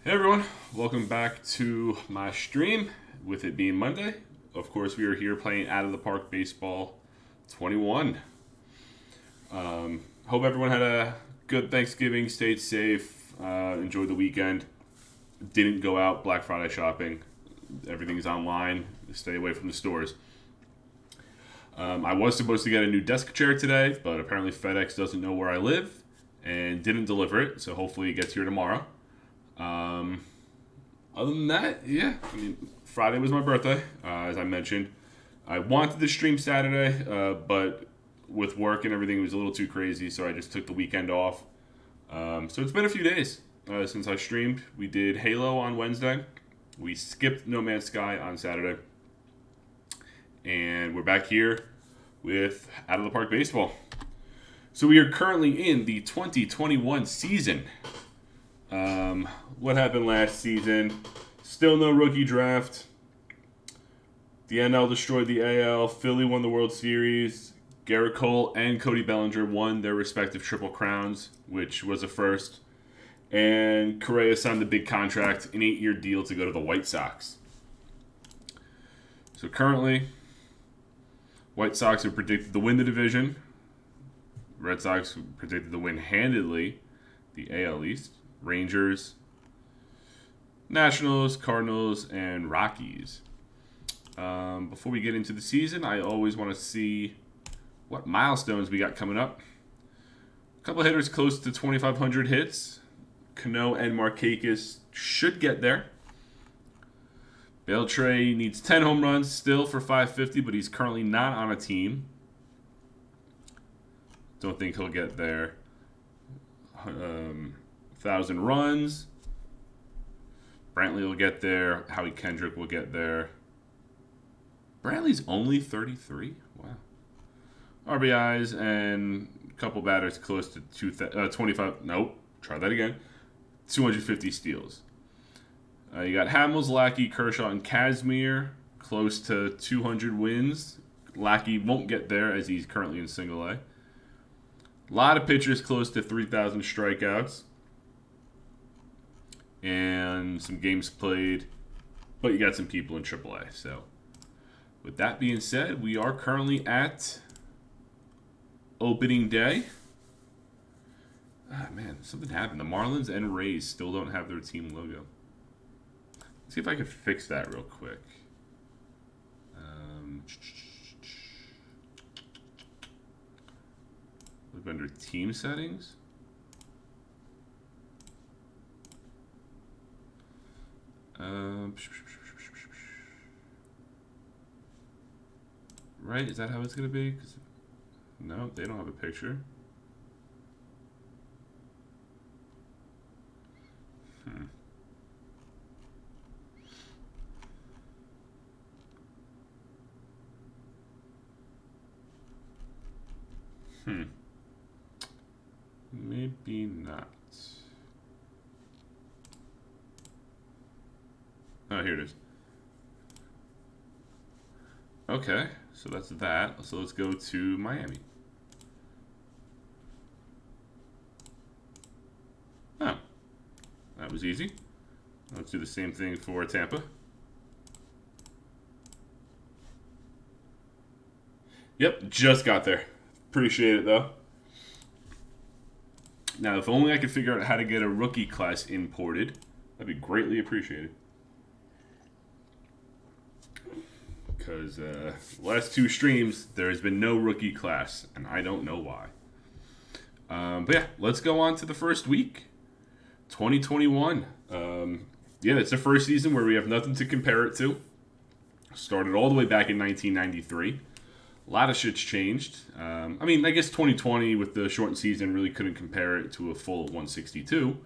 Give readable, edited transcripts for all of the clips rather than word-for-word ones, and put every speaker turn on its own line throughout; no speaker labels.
Hey everyone, welcome back to my stream. With it being Monday, of course, we are here playing Out of the Park Baseball 21. Hope everyone had a good Thanksgiving, stayed safe, enjoyed the weekend. Didn't go out Black Friday shopping. Everything's online. Stay away from the stores. I was supposed to get a new desk chair today, but apparently FedEx doesn't know where I live and didn't deliver it, so hopefully it gets here tomorrow. Other than that, Friday was my birthday, as I mentioned. I wanted to stream Saturday, but with work and everything, it was a little too crazy, so I just took the weekend off. So it's been a few days since I streamed. We did Halo on Wednesday. We skipped No Man's Sky on Saturday. And we're back here with Out of the Park Baseball. So we are currently in the 2021 season. What happened last season? Still no rookie draft. The NL destroyed the AL. Philly won the World Series. Gerrit Cole and Cody Bellinger won their respective Triple Crowns, which was a first. And Correa signed the big contract, an 8-year deal to go to the White Sox. So currently, White Sox are predicted to win the division. Red Sox predicted to win handedly the AL East. Rangers, Nationals, Cardinals, and Rockies. Before we get into the season, I always want to see what milestones we got coming up. A couple hitters close to 2,500 hits. Cano and Markakis should get there. Beltre needs 10 home runs still for 550, but he's currently not on a team. Don't think he'll get there. 1,000 runs. Brantley will get there. Howie Kendrick will get there. Brantley's only 33? Wow. RBIs and a couple batters close to 25. Nope. Try that again. 250 steals. You got Hamels, Lackey, Kershaw, and Kazmir close to 200 wins. Lackey won't get there as he's currently in single A. A lot of pitchers close to 3,000 strikeouts. And some games played. But you got some people in AAA. So, with that being said, we are currently at opening day. Ah, man, something happened. The Marlins and Rays still don't have their team logo. Let's see if I can fix that real quick. Look under team settings. Right? Is that how it's going to be? 'Cause no, they don't have a picture. Maybe not. Oh, here it is. Okay, so that's that. So let's go to Miami. Oh, that was easy. Let's do the same thing for Tampa. Yep, just got there. Appreciate it, though. Now, if only I could figure out how to get a rookie class imported, that'd be greatly appreciated. Because last two streams, there has been no rookie class, and I don't know why. But yeah, let's go on to the first week, 2021. It's the first season where we have nothing to compare it to. Started all the way back in 1993. A lot of shit's changed. I guess 2020 with the shortened season really couldn't compare it to a full 162.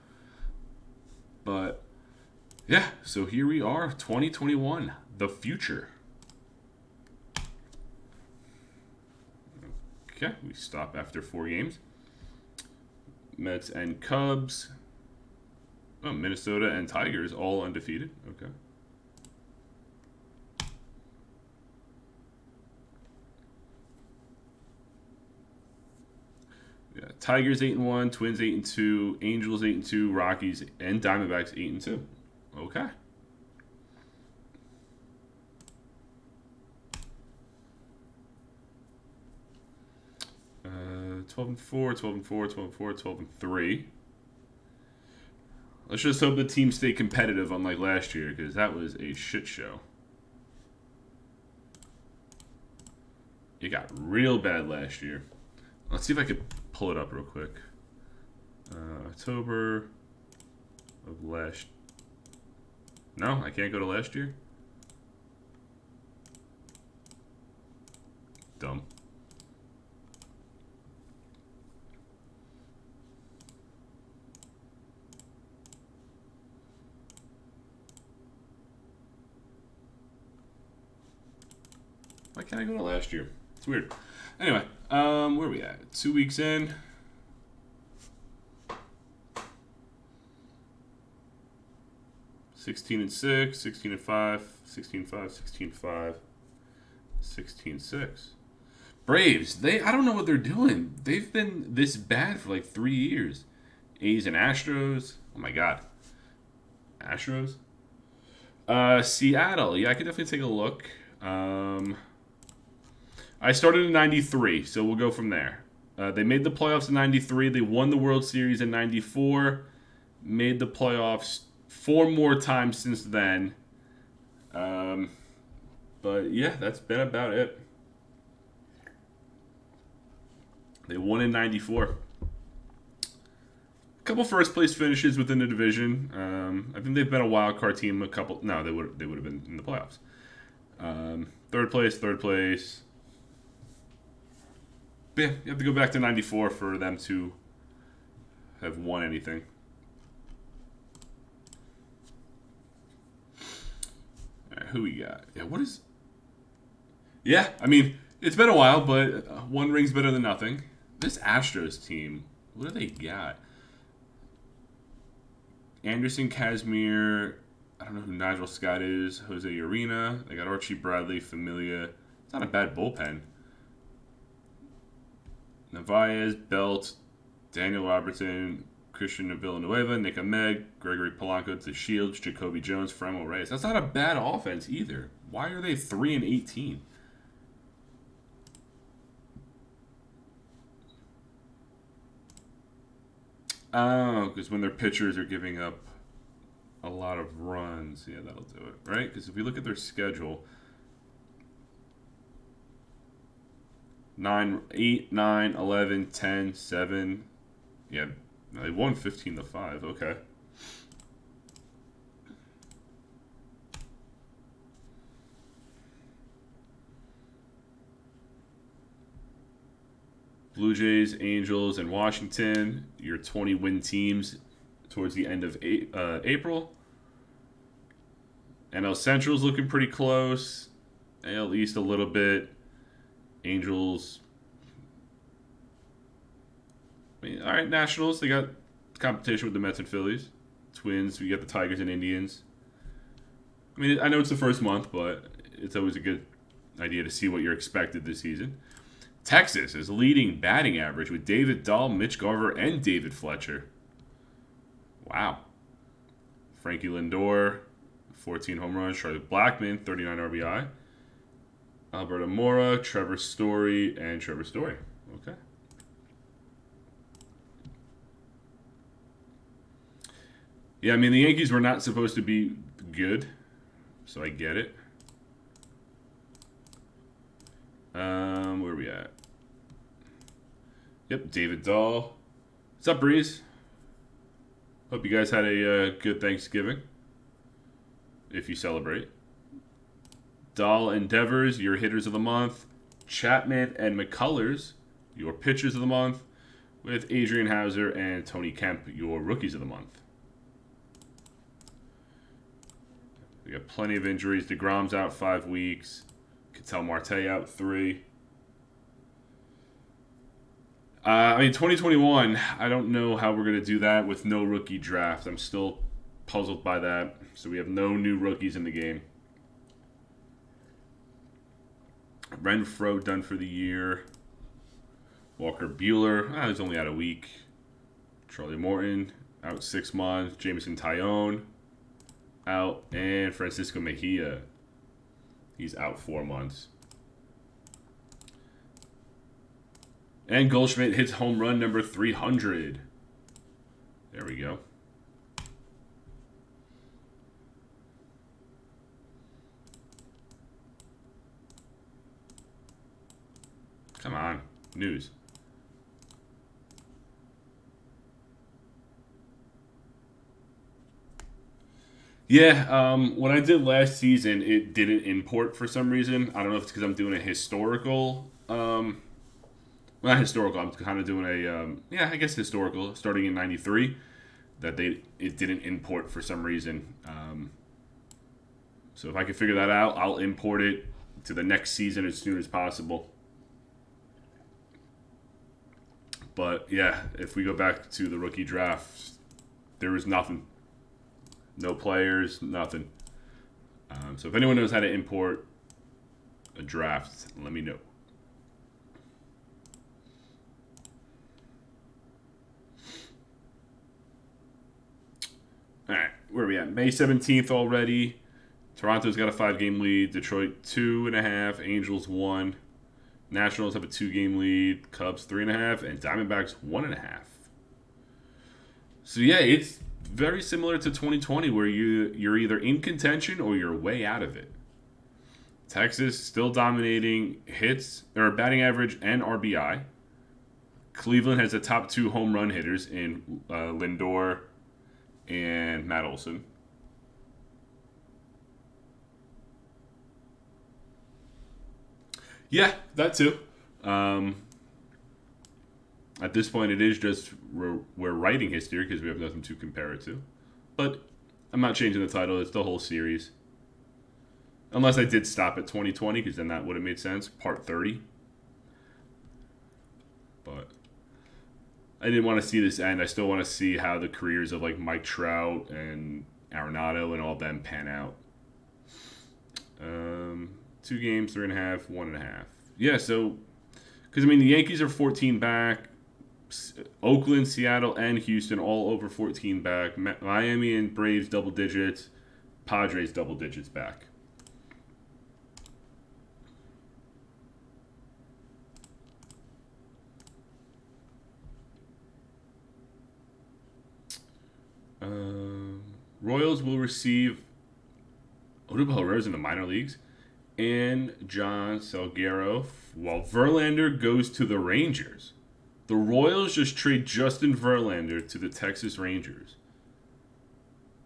But yeah, so here we are, 2021, the future. Okay, we stop after 4 games. Mets and Cubs. Oh, Minnesota and Tigers all undefeated. Okay. Yeah, Tigers 8-1, Twins 8-2, Angels 8-2, Rockies and Diamondbacks 8-2. Okay. Uh, 12-4, 12-4, 12-4, 12-3. Let's just hope the teams stay competitive, unlike last year, because that was a shit show. It got real bad last year. Let's see if I could pull it up real quick. October of last. No, I can't go to last year. Dumb. Why can't I go to last year? It's weird. Anyway, where are we at? 2 weeks in. (16-6), 16-5, 16-5, 16-5, 16-6. Braves, I don't know what they're doing. They've been this bad for like 3 years. A's and Astros. Oh my god. Astros? Seattle. Yeah, I could definitely take a look. I started in 93, so we'll go from there. They made the playoffs in 93. They won the World Series in 94. Made the playoffs 4 more times since then. But yeah, that's been about it. They won in 94. A couple first place finishes within the division. I think they've been a wild card team. No, they would have been in the playoffs. Third place. But yeah, you have to go back to 94 for them to have won anything. All right, who we got? Yeah, I mean, it's been a while, but one ring's better than nothing. This Astros team, what do they got? Anderson, Kazmir, I don't know who Nigel Scott is, Jose Urena. They got Archie Bradley, Familia. It's not a bad bullpen. Narvaez, Belt, Daniel Robertson, Christian Villanueva, Nick Ahmed, Gregory Polanco to Shields, Jacoby Jones, Fremel Reyes. That's not a bad offense either. Why are they 3-18? Oh, because when their pitchers are giving up a lot of runs, yeah, that'll do it, right? Because if we look at their schedule, 8, 9, 11, 10, 7. Yeah, they won 15-5. Okay. Blue Jays, Angels, and Washington, your 20-win teams towards the end of April. NL Central's looking pretty close. AL East a little bit. Angels. I mean, all right, Nationals, they got competition with the Mets and Phillies. Twins, we got the Tigers and Indians. I mean, I know it's the first month, but it's always a good idea to see what you're expected this season. Texas is leading batting average with David Dahl, Mitch Garver, and David Fletcher. Wow. Frankie Lindor, 14 home runs. Charlie Blackmon, 39 RBI. Alberto Mora, Trevor Story, and Trevor Story. Okay. Yeah, I mean, the Yankees were not supposed to be good, so I get it. Where are we at? Yep, David Dahl. What's up, Breeze? Hope you guys had a good Thanksgiving, if you celebrate. Dahl and Devers, your hitters of the month. Chapman and McCullers, your pitchers of the month. With Adrian Hauser and Tony Kemp, your rookies of the month. We got plenty of injuries. DeGrom's out 5 weeks. Ketel Marte out 3. I mean, 2021, I don't know how we're going to do that with no rookie draft. I'm still puzzled by that. So we have no new rookies in the game. Renfroe done for the year. Walker Buehler, he's only out a week. Charlie Morton, out 6 months. Jameson Tyone, out. And Francisco Mejia, he's out 4 months. And Goldschmidt hits home run number 300. There we go. Come on, news. Yeah, when I did last season, it didn't import for some reason. I don't know if it's because I'm doing a historical. Well, not historical. I'm kind of doing a I guess historical, starting in '93. That it didn't import for some reason. So if I can figure that out, I'll import it to the next season as soon as possible. But yeah, if we go back to the rookie draft, there was nothing. No players, nothing. So if anyone knows how to import a draft, let me know. All right, where are we at? May 17th already. Toronto's got a 5-game lead. Detroit 2.5. Angels 1. Nationals have a 2-game lead. Cubs 3.5. And Diamondbacks 1.5. So yeah, it's very similar to 2020 where you're either in contention or you're way out of it. Texas still dominating hits or batting average and RBI. Cleveland has the top 2 home run hitters in Lindor and Matt Olson. Yeah, that too. At this point, it is just we're writing history because we have nothing to compare it to. But I'm not changing the title. It's the whole series. Unless I did stop at 2020 because then that would have made sense. Part 30. But I didn't want to see this end. I still want to see how the careers of like Mike Trout and Arenado and all them pan out. 2 games, 3.5, 1.5. Yeah, so because I mean the Yankees are 14 back. Oakland, Seattle, and Houston all over 14 back. Miami and Braves double digits. Padres double digits back. Royals will receive Odubel Herrera in the minor leagues and John Salguero, while Verlander goes to the Rangers. The Royals just trade Justin Verlander to the Texas Rangers.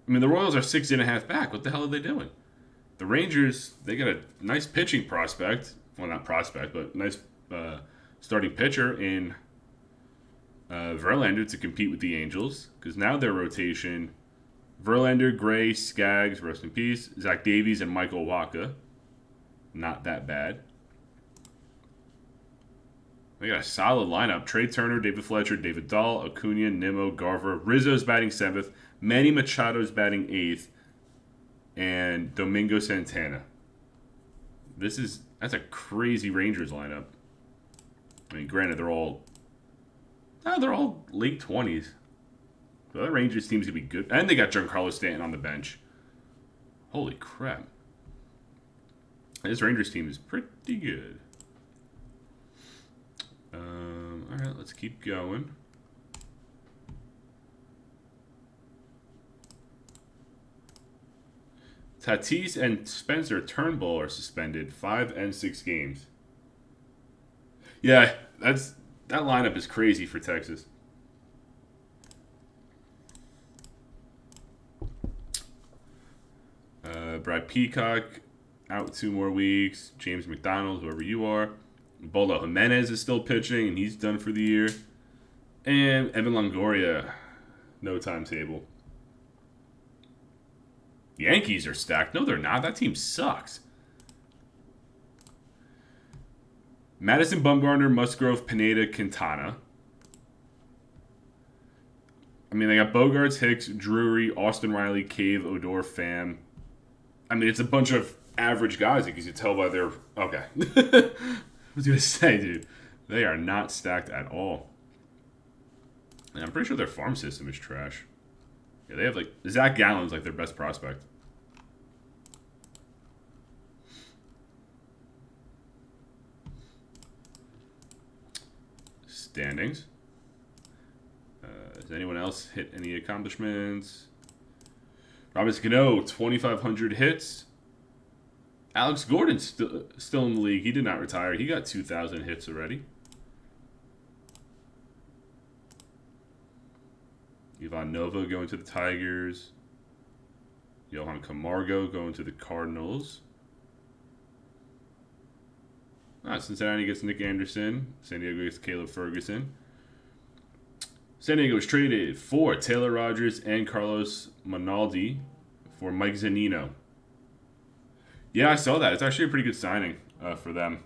I mean, the Royals are 6.5 back. What the hell are they doing? The Rangers, they got a nice pitching prospect. Well, not prospect, but nice starting pitcher in Verlander to compete with the Angels. Because now their rotation, Verlander, Gray, Skaggs, rest in peace, Zach Davies, and Michael Wacha. Not that bad. They got a solid lineup. Trey Turner, David Fletcher, David Dahl, Acuna, Nimmo, Garver. Rizzo's batting 7th. Manny Machado's batting 8th. And Domingo Santana. That's a crazy Rangers lineup. I mean, granted, they're all late 20s. So that Rangers team's going to be good. And they got Giancarlo Stanton on the bench. Holy crap. This Rangers team is pretty good. All right, let's keep going. Tatis and Spencer Turnbull are suspended 5 and 6 games. Yeah, that lineup is crazy for Texas. Brad Peacock out 2 more weeks. James McDonald, whoever you are. Baldo Jimenez is still pitching, and he's done for the year. And Evan Longoria, no timetable. Yankees are stacked. No, they're not. That team sucks. Madison, Bumgarner, Musgrove, Pineda, Quintana. I mean, they got Bogarts, Hicks, Drury, Austin Riley, Cave, Odor, Pham. I mean, it's a bunch of average guys because you tell by their... Okay. I was going to say, dude. They are not stacked at all. And I'm pretty sure their farm system is trash. Yeah, they have like Zach Gallen's like their best prospect. Standings. Has anyone else hit any accomplishments? Robinson Cano, 2,500 hits. Alex Gordon's still in the league. He did not retire. He got 2,000 hits already. Ivan Nova going to the Tigers. Johan Camargo going to the Cardinals. Cincinnati gets Nick Anderson. San Diego gets Caleb Ferguson. San Diego was traded for Taylor Rogers and Carlos Monaldi for Mike Zunino. Yeah, I saw that. It's actually a pretty good signing for them.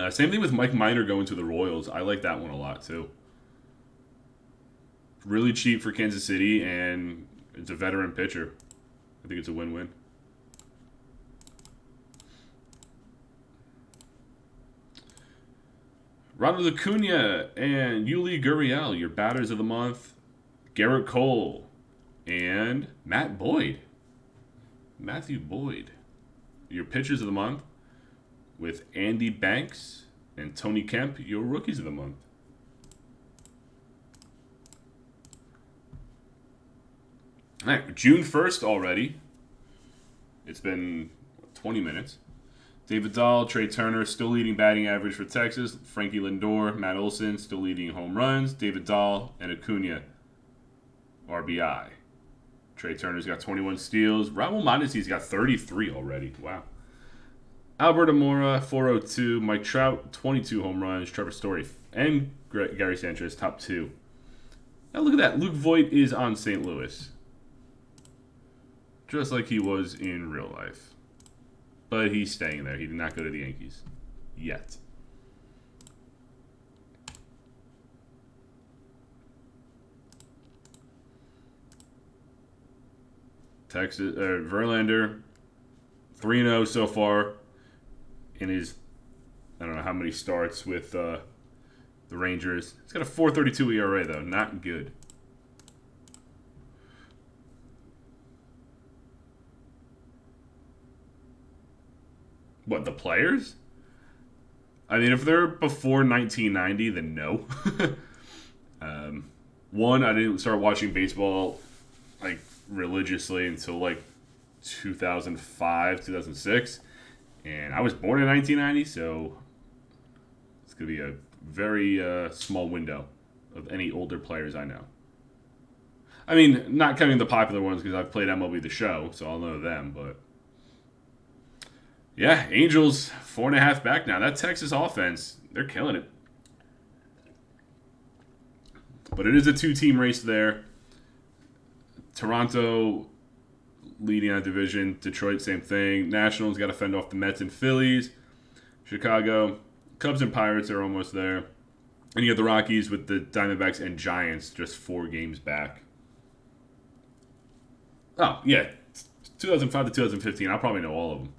Same thing with Mike Minor going to the Royals. I like that one a lot, too. Really cheap for Kansas City, and it's a veteran pitcher. I think it's a win-win. Ronald Acuna and Yuli Gurriel, your batters of the month. Gerrit Cole and Matthew Boyd, your pitchers of the month. With Andy Banks and Tony Kemp, your rookies of the month. All right, June 1st already. It's been 20 minutes. David Dahl, Trey Turner still leading batting average for Texas. Frankie Lindor, Matt Olson still leading home runs. David Dahl and Acuna, RBI. Trey Turner's got 21 steals. Raul Mondesi's got 33 already. Wow. Albert Amora, 402. Mike Trout, 22 home runs. Trevor Story and Gary Sanchez, top 2. Now look at that. Luke Voigt is on St. Louis. Just like he was in real life. But he's staying there. He did not go to the Yankees. Yet. Texas, Verlander, 3-0 so far in his, I don't know how many starts with the Rangers. He's got a 4.32 ERA, though. Not good. What, the players? I mean, if they're before 1990, then no. One, I didn't start watching baseball like religiously until like 2005, 2006. And I was born in 1990, so it's going to be a very small window of any older players I know. I mean, not counting the popular ones because I've played MLB The Show, so I'll know them, but... Yeah, Angels 4.5 back now. That Texas offense, they're killing it. But it is a 2-team race there. Toronto leading that division. Detroit, same thing. Nationals got to fend off the Mets and Phillies. Chicago, Cubs and Pirates are almost there. And you have the Rockies with the Diamondbacks and Giants just 4 games back. Oh, yeah. 2005 to 2015. I'll probably know all of them.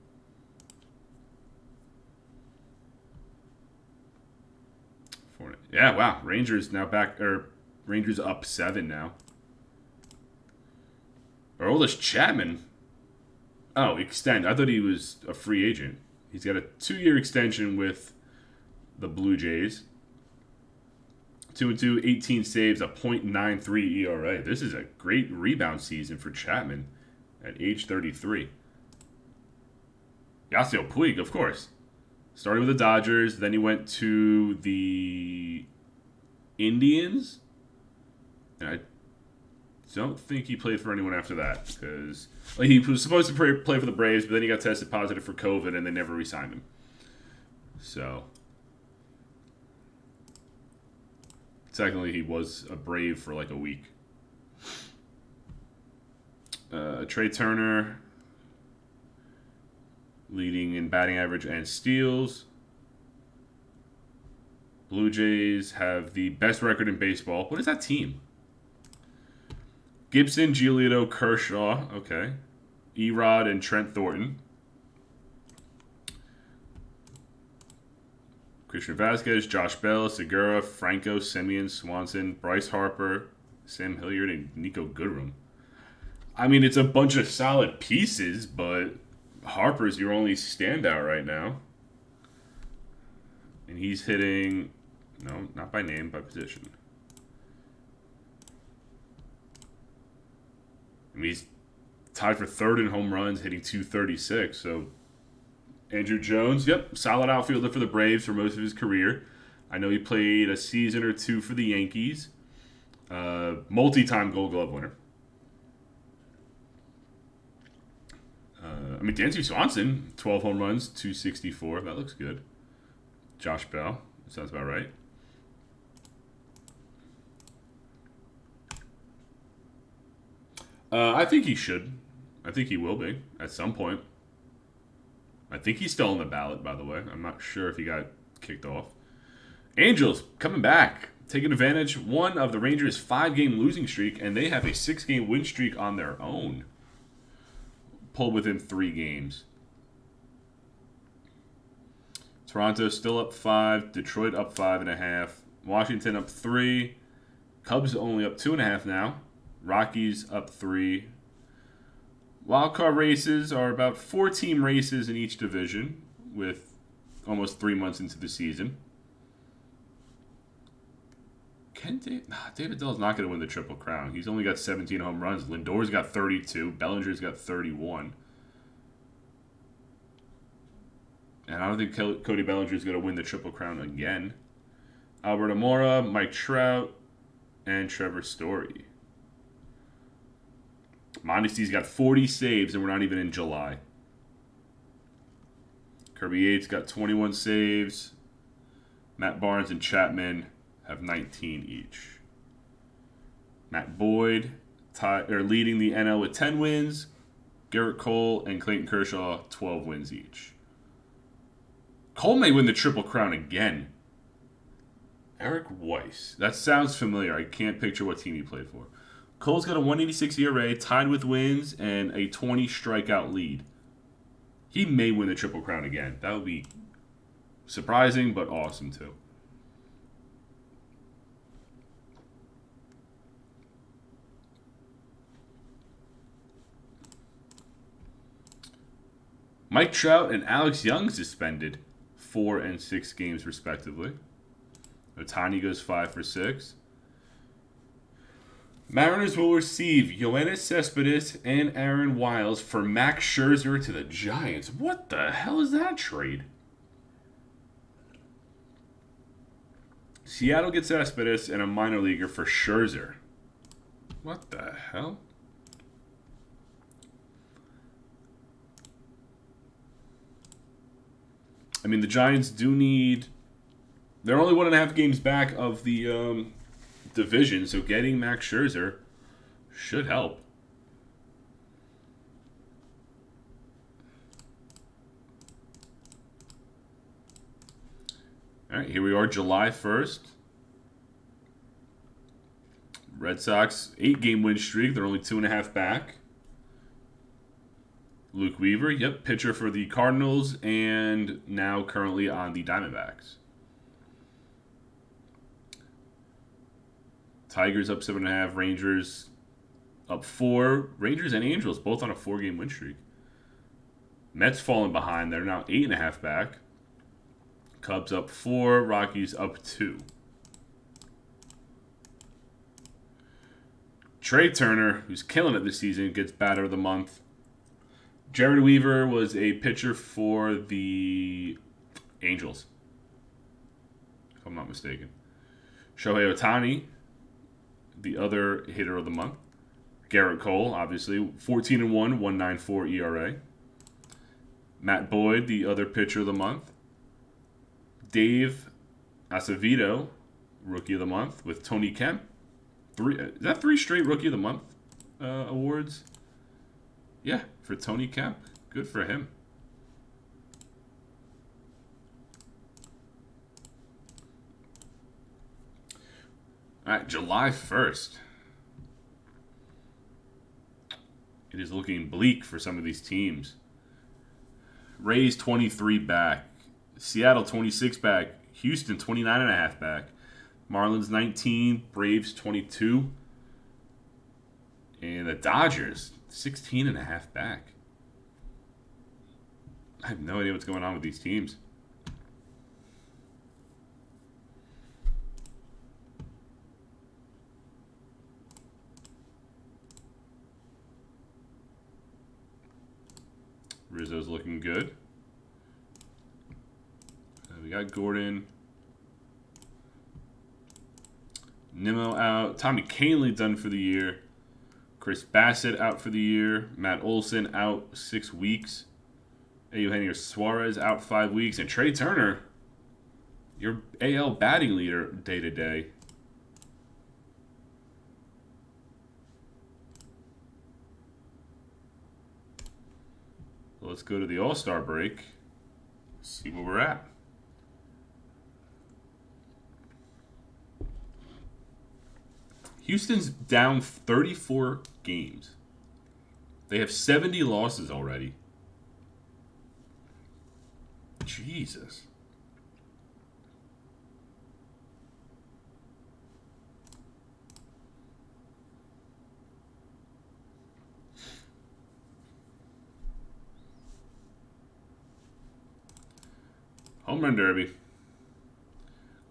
Yeah, wow. Rangers now back, or Rangers up 7 now. Aroldis Chapman. Oh, extend. I thought he was a free agent. He's got a 2-year extension with the Blue Jays. 2-2, 18 saves, a .93 ERA. This is a great rebound season for Chapman at age 33. Yasiel Puig, of course. Started with the Dodgers, then he went to the Indians. And I don't think he played for anyone after that because he was supposed to play for the Braves, but then he got tested positive for COVID and they never re-signed him. So, technically he was a Brave for like a week. Trey Turner leading in batting average and steals. Blue Jays have the best record in baseball. What is that team? Gibson, Giolito, Kershaw. Okay. Erod and Trent Thornton. Christian Vasquez, Josh Bell, Segura, Franco, Semien, Swanson, Bryce Harper, Sam Hilliard, and Nico Goodrum. I mean, it's a bunch of solid pieces, but Harper's your only standout right now. And he's hitting, no, not by name, by position. I mean, he's tied for third in home runs, hitting 236. So, Andrew Jones, yep, solid outfielder for the Braves for most of his career. I know he played a season or two for the Yankees. Multi-time Gold Glove winner. Dansby Swanson, 12 home runs, 264. That looks good. Josh Bell, sounds about right. I think he should. I think he will be at some point. I think he's still on the ballot, by the way. I'm not sure if he got kicked off. Angels coming back, taking advantage, one of the Rangers' 5-game losing streak, and they have a 6-game win streak on their own. Pulled within 3 games. Toronto still up 5. Detroit up 5.5. Washington up 3. Cubs only up 2.5 now. Rockies up 3. Wildcard races are about 4-team races in each division, with almost 3 months into the season. David Dell's not going to win the Triple Crown. He's only got 17 home runs. Lindor's got 32. Bellinger's got 31. And I don't think Cody Bellinger's going to win the Triple Crown again. Albert Amora, Mike Trout, and Trevor Story. Mondesty's got 40 saves, and we're not even in July. Kirby Yates got 21 saves. Matt Barnes and Chapman have 19 each. Matt Boyd leading the NL with 10 wins. Gerrit Cole and Clayton Kershaw, 12 wins each. Cole may win the Triple Crown again. Eric Weiss. That sounds familiar. I can't picture what team he played for. Cole's got a 186 ERA, tied with wins, and a 20 strikeout lead. He may win the Triple Crown again. That would be surprising, but awesome too. Mike Trout and Alex Young suspended 4 and 6 games respectively. Ohtani goes 5 for 6. Mariners will receive Yoenis Cespedes and Aaron Wiles for Max Scherzer to the Giants. What the hell is that trade? Seattle gets Cespedes and a minor leaguer for Scherzer. What the hell? I mean, the Giants do need... They're only 1.5 games back of the division, so getting Max Scherzer should help. All right, here we are, July 1st. Red Sox, 8-game win streak. They're only 2.5 back. Luke Weaver, yep, pitcher for the Cardinals and now currently on the Diamondbacks. Tigers up 7.5. Rangers up 4. Rangers and Angels both on a 4-game win streak. Mets falling behind. They're now 8.5 back. Cubs up 4. Rockies up 2. Trey Turner, who's killing it this season, gets batter of the month. Jared Weaver was a pitcher for the Angels, if I'm not mistaken. Shohei Ohtani, the other hitter of the month. Gerrit Cole, obviously, 14-1, 1.94 ERA. Matt Boyd, the other pitcher of the month. Dave Acevedo, Rookie of the Month, with Tony Kemp. Is that 3 straight Rookie of the Month awards? Yeah, for Tony Kemp. Good for him. All right, July 1st. It is looking bleak for some of these teams. Rays 23 back. Seattle 26 back. Houston 29.5 back. Marlins 19, Braves 22. And the Dodgers 16.5 back. I have no idea what's going on with these teams. Rizzo's looking good. We got Gordon. Nimmo out. Tommy Kahnle done for the year. Chris Bassett out for the year. Matt Olson out 6 weeks. Eugenio Suarez out 5 weeks. And Trey Turner, your AL batting leader day to day. Let's go to the All-Star break. See where we're at. Houston's down 34 games. They have 70 losses already. Jesus. Home Run Derby.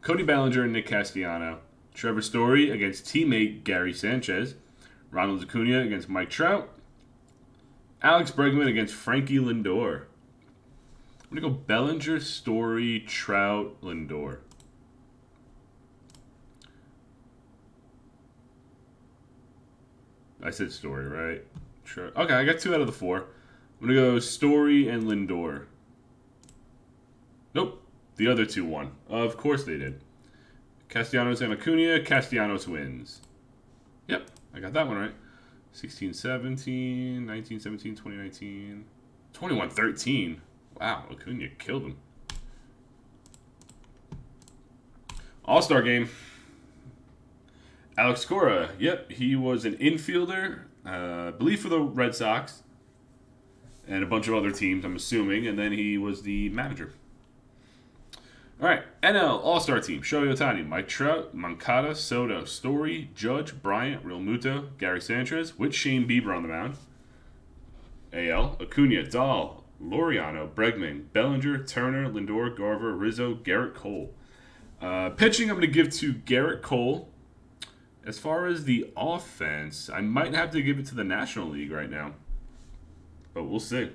Cody Bellinger and Nick Castellanos. Trevor Story against teammate Gary Sanchez. Ronald Acuna against Mike Trout. Alex Bregman against Frankie Lindor. I'm going to go Bellinger, Story, Trout, Lindor. I said Story, right? Okay, I got 2 out of the 4. I'm going to go Story and Lindor. Nope. The other 2 won. Of course they did. Castellanos and Acuna. Castellanos wins. Yep, I got that one right. 16-17, 19-17, 2019, 21-13. Wow, Acuna killed him. All-Star game. Alex Cora. Yep, he was an infielder, I believe for the Red Sox. And a bunch of other teams, I'm assuming. And then he was the manager. All right, NL All-Star Team. Shohei Ohtani, Mike Trout, Moncada, Soto, Story, Judge, Bryant, Real Muto, Gary Sanchez, with Shane Bieber on the mound. AL, Acuna, Dahl, Laureano, Bregman, Bellinger, Turner, Lindor, Garver, Rizzo, Gerrit Cole. Pitching, I'm going to give to Gerrit Cole. As far as the offense, I might have to give it to the National League right now. But we'll see.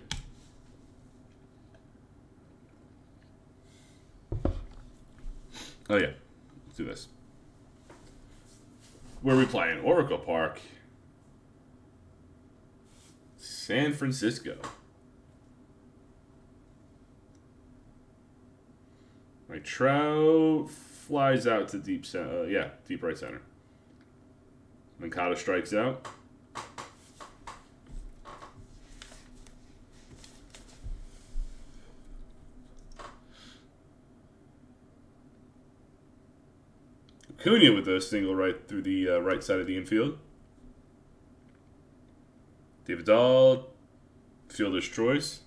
Oh, yeah. Let's do this. Where are we playing? Oracle Park. San Francisco. My Trout flies out to deep center. Deep right center. Moncada strikes out. Acuna with a single right through the right side of the infield. David Dahl, fielder's choice.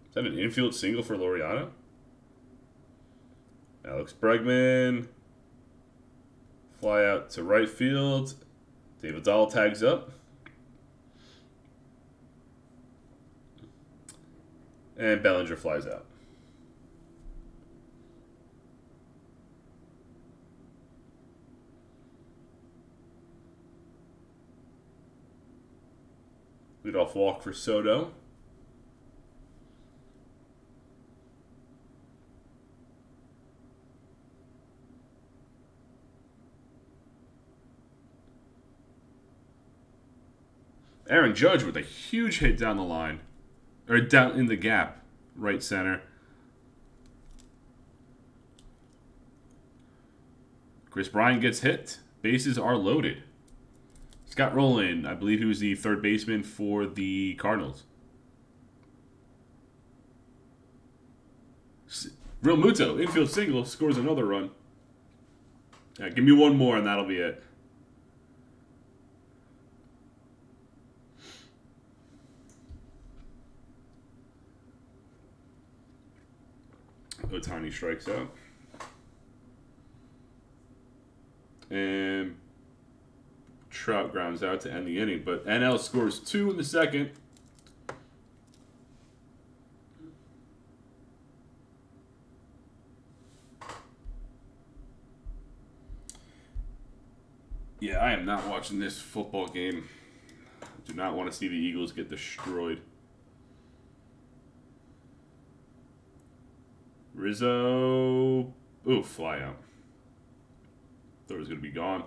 Is that an infield single for Laureano? Alex Bregman. Fly out to right field. David Dahl tags up. And Bellinger flies out. Leadoff walk for Soto. Aaron Judge with a huge hit down the line. Or down in the gap. Right center. Chris Bryant gets hit. Bases are loaded. Scott Rowland, I believe he was the third baseman for the Cardinals. Real Muto, infield single, scores another run. Right, give me one more and that'll be it. Ohtani strikes out. And Trout grounds out to end the inning. But NL scores 2 in the second. Yeah, I am not watching this football game. I do not want to see the Eagles get destroyed. Rizzo. Ooh, fly out. Thought it was going to be gone.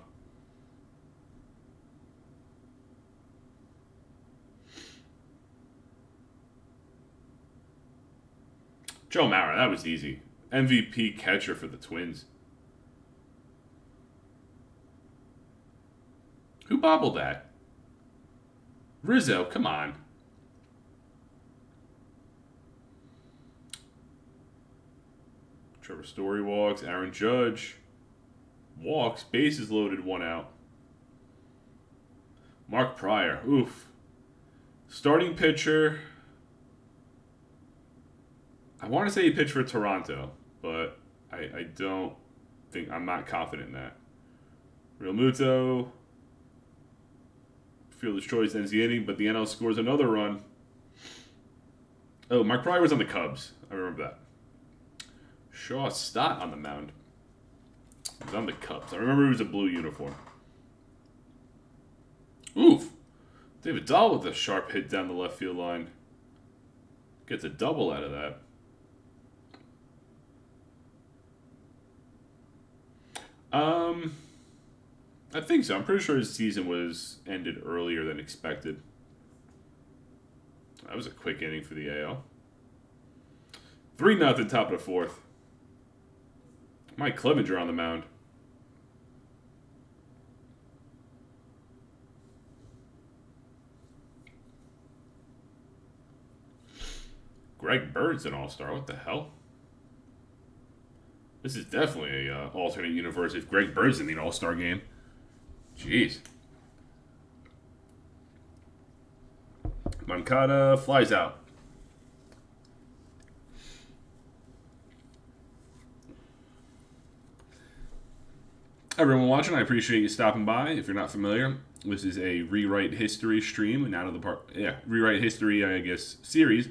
Joe Mauer, that was easy. MVP catcher for the Twins. Who bobbled that? Rizzo, come on. Trevor Story walks. Aaron Judge walks. Bases loaded, 1 out. Mark Pryor, oof. Starting pitcher. I want to say he pitched for Toronto, but I don't think, I'm not confident in that. Real Muto. Fielder's choice ends the inning, but the NL scores another run. Oh, Mark Pryor was on the Cubs. I remember that. Shaw Stott on the mound. He was on the Cubs. I remember he was a blue uniform. Oof. David Dahl with a sharp hit down the left field line. Gets a double out of that. I think so. I'm pretty sure his season was ended earlier than expected. That was a quick inning for the AL. 3-0 top of the 4th. Mike Clevenger on the mound. Greg Bird's an all-star. What the hell? This is definitely a alternate universe if Greg Bird's in the all-star game. Jeez. Moncada flies out. Everyone watching, I appreciate you stopping by. If you're not familiar, this is a Rewrite History stream and Out of the Park. Yeah, Rewrite History, I guess, series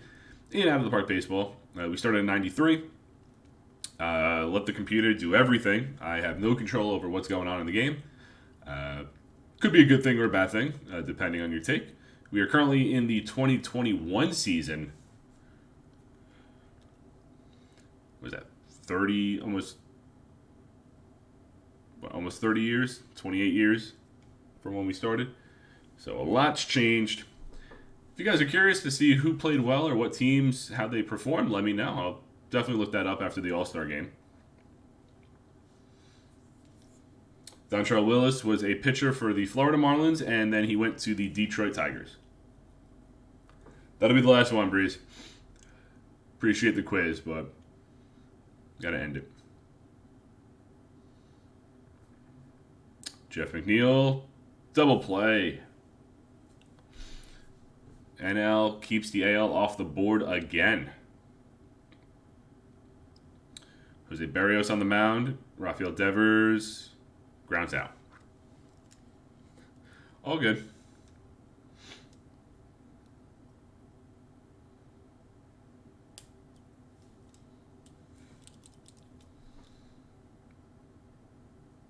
in Out of the Park Baseball. We started in '93. Let the computer do everything. I have no control over what's going on in the game. Could be a good thing or a bad thing, depending on your take. We are currently in the 2021 season. What was that? 30, almost 30 years, 28 years from when we started. So a lot's changed. If you guys are curious to see who played well or what teams, how they performed, let me know. I'll definitely look that up after the All-Star game. Dontrelle Willis was a pitcher for the Florida Marlins, and then he went to the Detroit Tigers. That'll be the last one, Breeze. Appreciate the quiz, but gotta end it. Jeff McNeil, double play. NL keeps the AL off the board again. Jose Barrios on the mound. Rafael Devers grounds out. All good.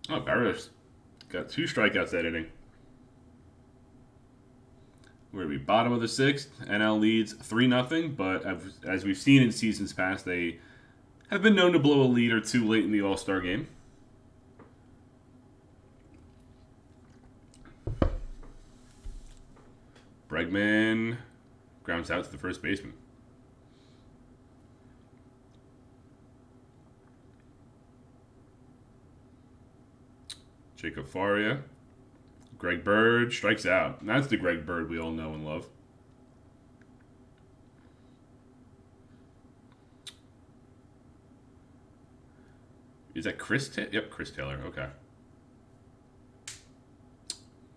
Oh, Barrios got 2 strikeouts that inning. We're going to be bottom of the 6th. NL leads 3-0, but as we've seen in seasons past, they have been known to blow a lead or 2 late in the All-Star game. Bregman grounds out to the first baseman. Jacob Faria. Greg Bird strikes out. That's the Greg Bird we all know and love. Is that Chris Taylor? Yep, Chris Taylor. Okay.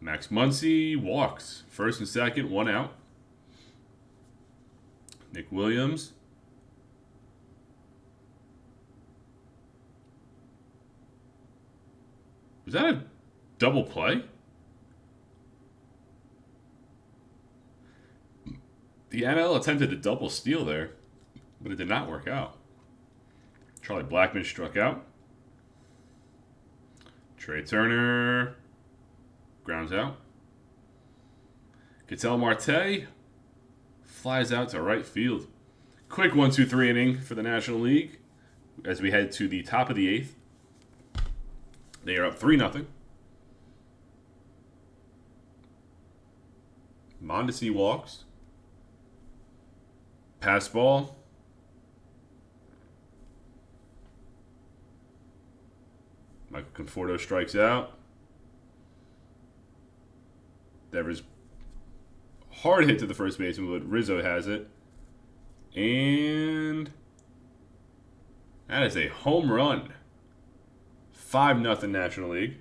Max Muncy walks. First and second, 1 out. Nick Williams. Was that a double play? The NL attempted a double steal there, but it did not work out. Charlie Blackmon struck out. Trey Turner grounds out. Ketel Marte flies out to right field. Quick 1-2-3 inning for the National League as we head to the top of the 8th. They are up 3-0. Mondesi walks. Pass ball. Michael Conforto strikes out. Devers hard hit to the first baseman, but Rizzo has it. And that is a home run. 5-0 National League.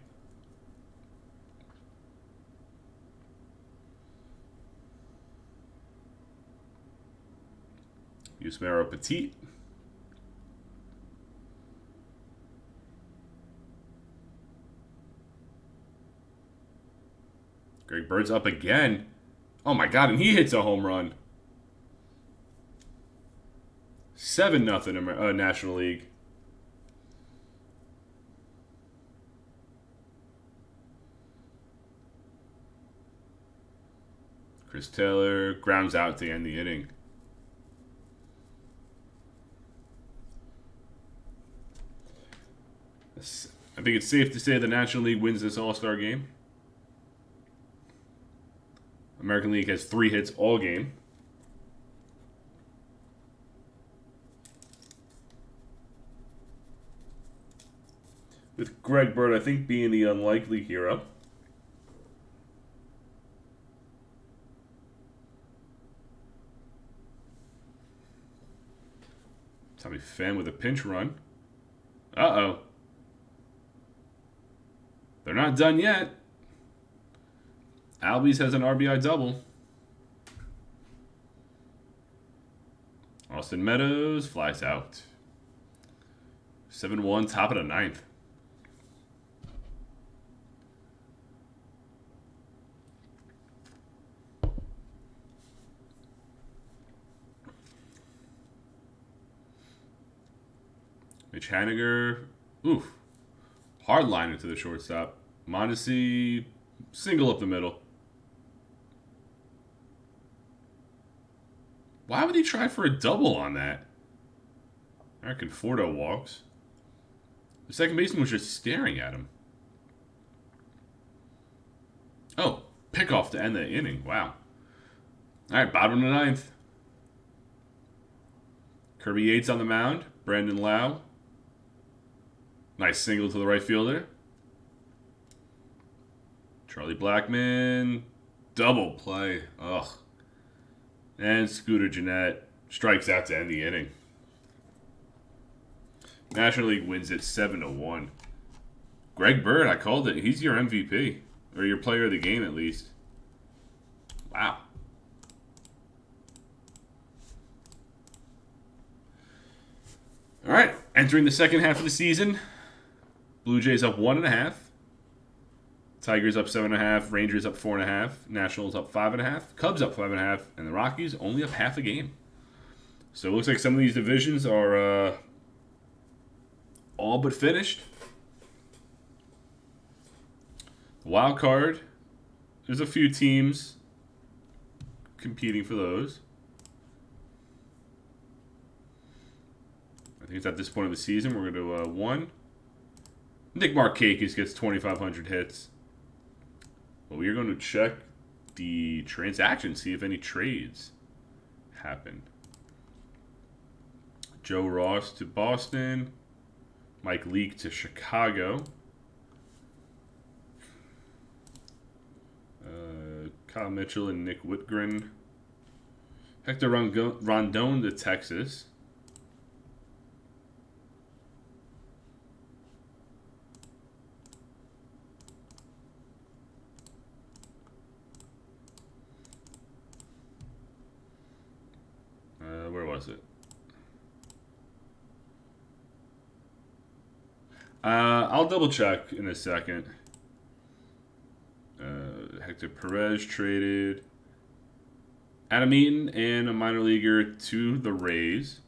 Yusmeiro Petit. Greg Bird's up again. Oh my God, and he hits a home run. 7-0 National League. Chris Taylor grounds out to end the inning. I think it's safe to say the National League wins this All-Star game. American League has 3 hits all game. With Greg Bird, I think, being the unlikely hero. Tommy Pham with a pinch run. Uh-oh. They're not done yet. Albies has an RBI double. Austin Meadows flies out. 7-1, top of the 9th. Mitch Haniger. Oof. Hard liner to the shortstop. Mondesi, single up the middle. Why would he try for a double on that? Eric Conforto walks. The second baseman was just staring at him. Oh, pickoff to end the inning. Wow. All right, bottom of the 9th. Kirby Yates on the mound. Brandon Lau. Nice single to the right fielder. Charlie Blackmon. Double play. Ugh. And Scooter Gennett strikes out to end the inning. National League wins it 7-1. Greg Bird, I called it. He's your MVP. Or your player of the game, at least. Wow. All right. Entering the second half of the season. Blue Jays up 1.5. Tigers up 7.5. Rangers up 4.5. Nationals up 5.5. Cubs up 5.5. And the Rockies only up half a game. So it looks like some of these divisions are all but finished. The wild card. There's a few teams competing for those. I think it's at this point of the season we're going to one. Nick Markakis gets 2,500 hits. But we are going to check the transactions, see if any trades happen. Joe Ross to Boston. Mike Leake to Chicago. Kyle Mitchell and Nick Whitgren. Hector Rondon to Texas. Where was it? I'll double check in a second. Hector Perez traded. Adam Eaton and a minor leaguer to the Rays.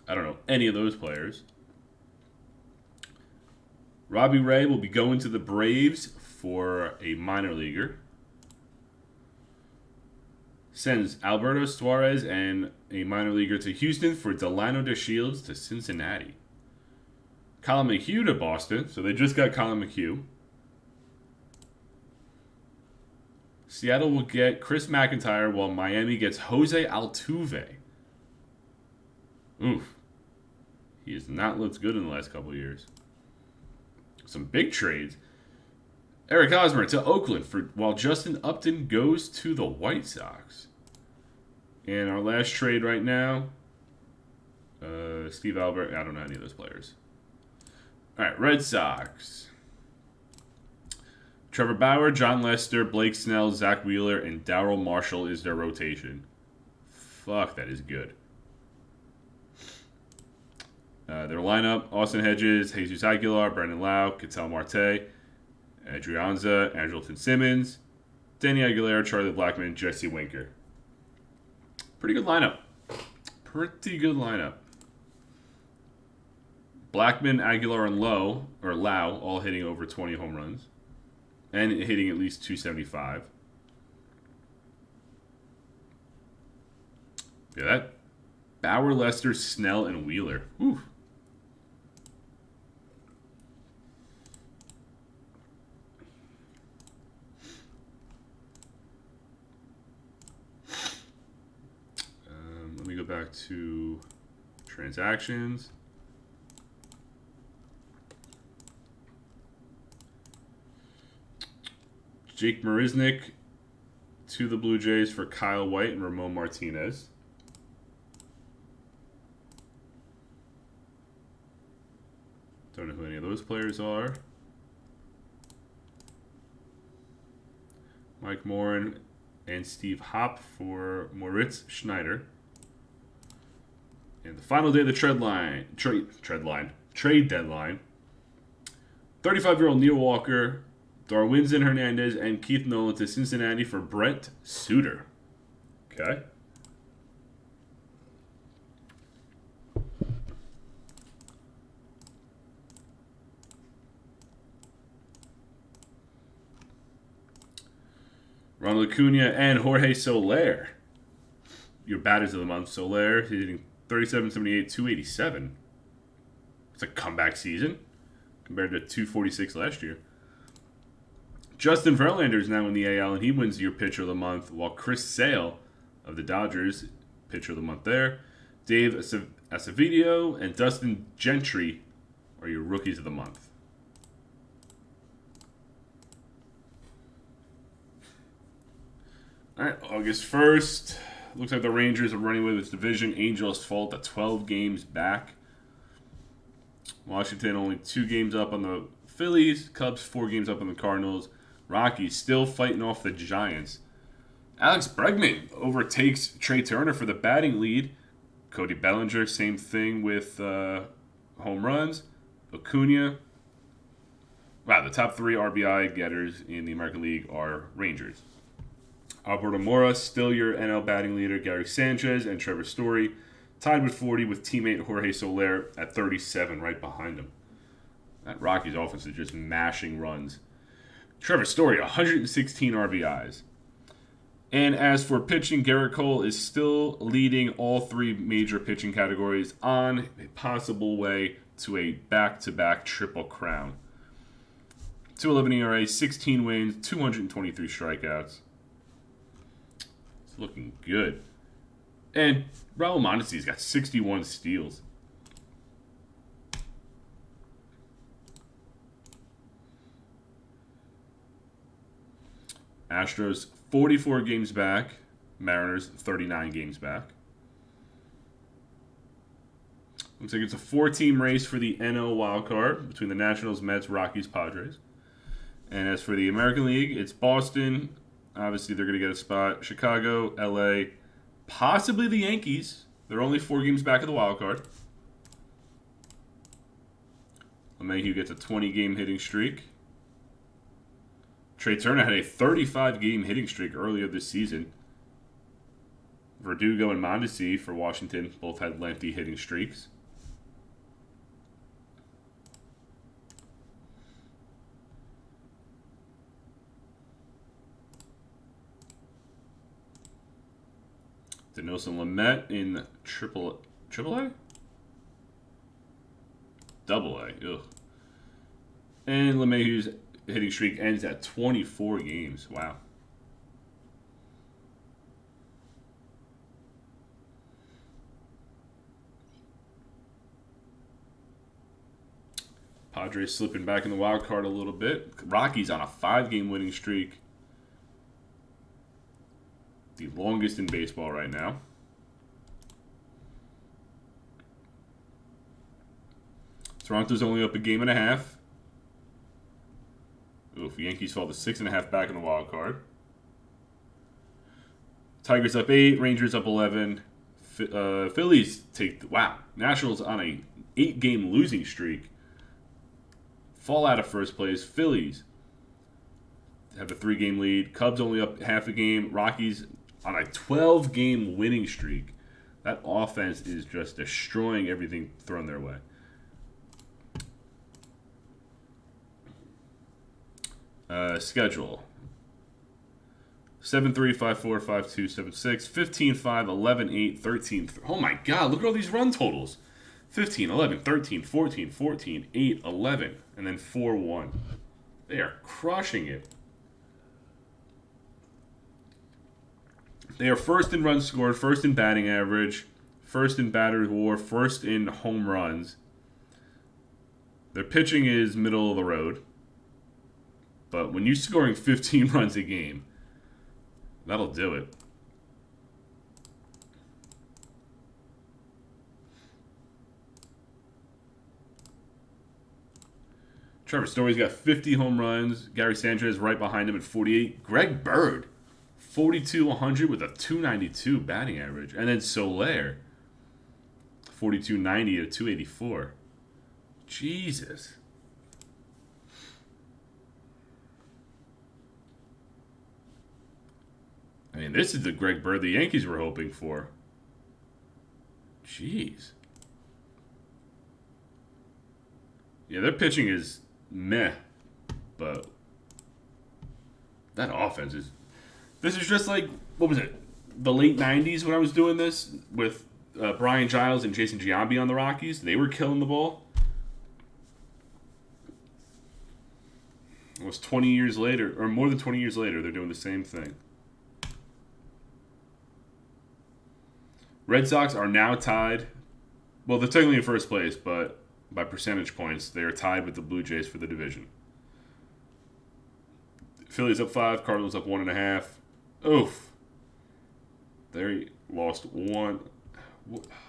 I don't know any of those players. Robbie Ray will be going to the Braves for a minor leaguer. Sends Alberto Suarez and a minor leaguer to Houston for Delano DeShields to Cincinnati. Colin McHugh to Boston, so they just got Colin McHugh. Seattle will get Chris McIntyre while Miami gets Jose Altuve. Oof. He has not looked good in the last couple of years. Some big trades. Eric Hosmer to Oakland while Justin Upton goes to the White Sox. And our last trade right now, Steve Albert. I don't know any of those players. All right, Red Sox. Trevor Bauer, John Lester, Blake Snell, Zach Wheeler, and Darryl Marshall is their rotation. Fuck, that is good. Their lineup: Austin Hedges, Jesus Aguilar, Brandon Lau, Ketel Marte, Adrianza, Andrelton Simmons, Danny Aguilera, Charlie Blackmon, Jesse Winker. Pretty good lineup. Blackmon, Aguilar, and Lau all hitting over 20 home runs. And hitting at least 275. Yeah, that Bauer, Lester, Snell, and Wheeler. Whew. Let me go back to transactions. Jake Marisnick to the Blue Jays for Kyle White and Ramon Martinez. Don't know who any of those players are. Mike Morin and Steve Hopp for Moritz Schneider. And the final day of the trade deadline. 35-year-old Neil Walker, Darwinzon Hernandez, and Keith Nolan to Cincinnati for Brent Suter. Okay. Ronald Acuna and Jorge Soler. Your batters of the month. Soler hitting 37, 78, 287. It's a comeback season compared to 246 last year. Justin Verlander is now in the AL, and he wins your pitcher of the month, while Chris Sale of the Dodgers, pitcher of the month there. Dave Acevedo and Dustin Gentry are your rookies of the month. All right, August 1st. Looks like the Rangers are running with its division. Angels fall to 12 games back. Washington only 2 games up on the Phillies. Cubs 4 games up on the Cardinals. Rockies still fighting off the Giants. Alex Bregman overtakes Trey Turner for the batting lead. Cody Bellinger, same thing with home runs. Acuna. Wow, the top 3 RBI getters in the American League are Rangers. Alberto Mora, still your NL batting leader. Gary Sanchez and Trevor Story tied with 40 with teammate Jorge Soler at 37 right behind him. That Rockies offense is just mashing runs. Trevor Story, 116 RBIs. And as for pitching, Gerrit Cole is still leading all 3 major pitching categories on a possible way to a back-to-back triple crown. 2.11 ERA, 16 wins, 223 strikeouts. It's looking good. And Raul Mondesi's got 61 steals. Astros 44 games back. Mariners 39 games back. Looks like it's a 4-team race for the NL wildcard between the Nationals, Mets, Rockies, Padres. And as for the American League, it's Boston. Obviously, they're going to get a spot. Chicago, LA, possibly the Yankees. They're only 4 games back of the wild card. LeMahieu gets a 20-game hitting streak. Trey Turner had a 35-game hitting streak earlier this season. Verdugo and Mondesi for Washington both had lengthy hitting streaks. Dinelson Lamet in triple A? Double A. Ugh. And LeMahieu's hitting streak ends at 24 games. Wow. Padres slipping back in the wild card a little bit. Rockies on a 5-game winning streak. The longest in baseball right now. Toronto's only up a game and a half. Oof, Yankees fall to 6.5 back in the wild card. Tigers up 8, Rangers up 11. Phillies take Nationals on a 8-game losing streak. Fall out of first place. Phillies have a 3-game lead. Cubs only up half a game. Rockies on a 12-game winning streak. That offense is just destroying everything thrown their way. Schedule. 7-3, 5-4, 5-2, 7-6, 15-5, 11-8, 13. Oh my God, look at all these run totals. 15, 11, 13, 14, 14, 8, 11, and then 4-1. They are crushing it. They are first in runs scored, first in batting average, first in batter WAR, first in home runs. Their pitching is middle of the road. But when you're scoring 15 runs a game, that'll do it. Trevor Story's got 50 home runs. Gary Sanchez right behind him at 48. Greg Bird, 42-100 with a 292 batting average. And then Soler, 42-90 at 284. Jesus. I mean, this is the Greg Bird the Yankees were hoping for. Jeez. Yeah, their pitching is meh, but that offense is... This is just like, what was it, the late 90s when I was doing this with Brian Giles and Jason Giambi on the Rockies. They were killing the ball. It was 20 years later, or more than 20 years later, they're doing the same thing. Red Sox are now tied. Well, they're technically in first place, but by percentage points, they are tied with the Blue Jays for the division. Phillies up 5, Cardinals up 1.5. Oof. They lost 1.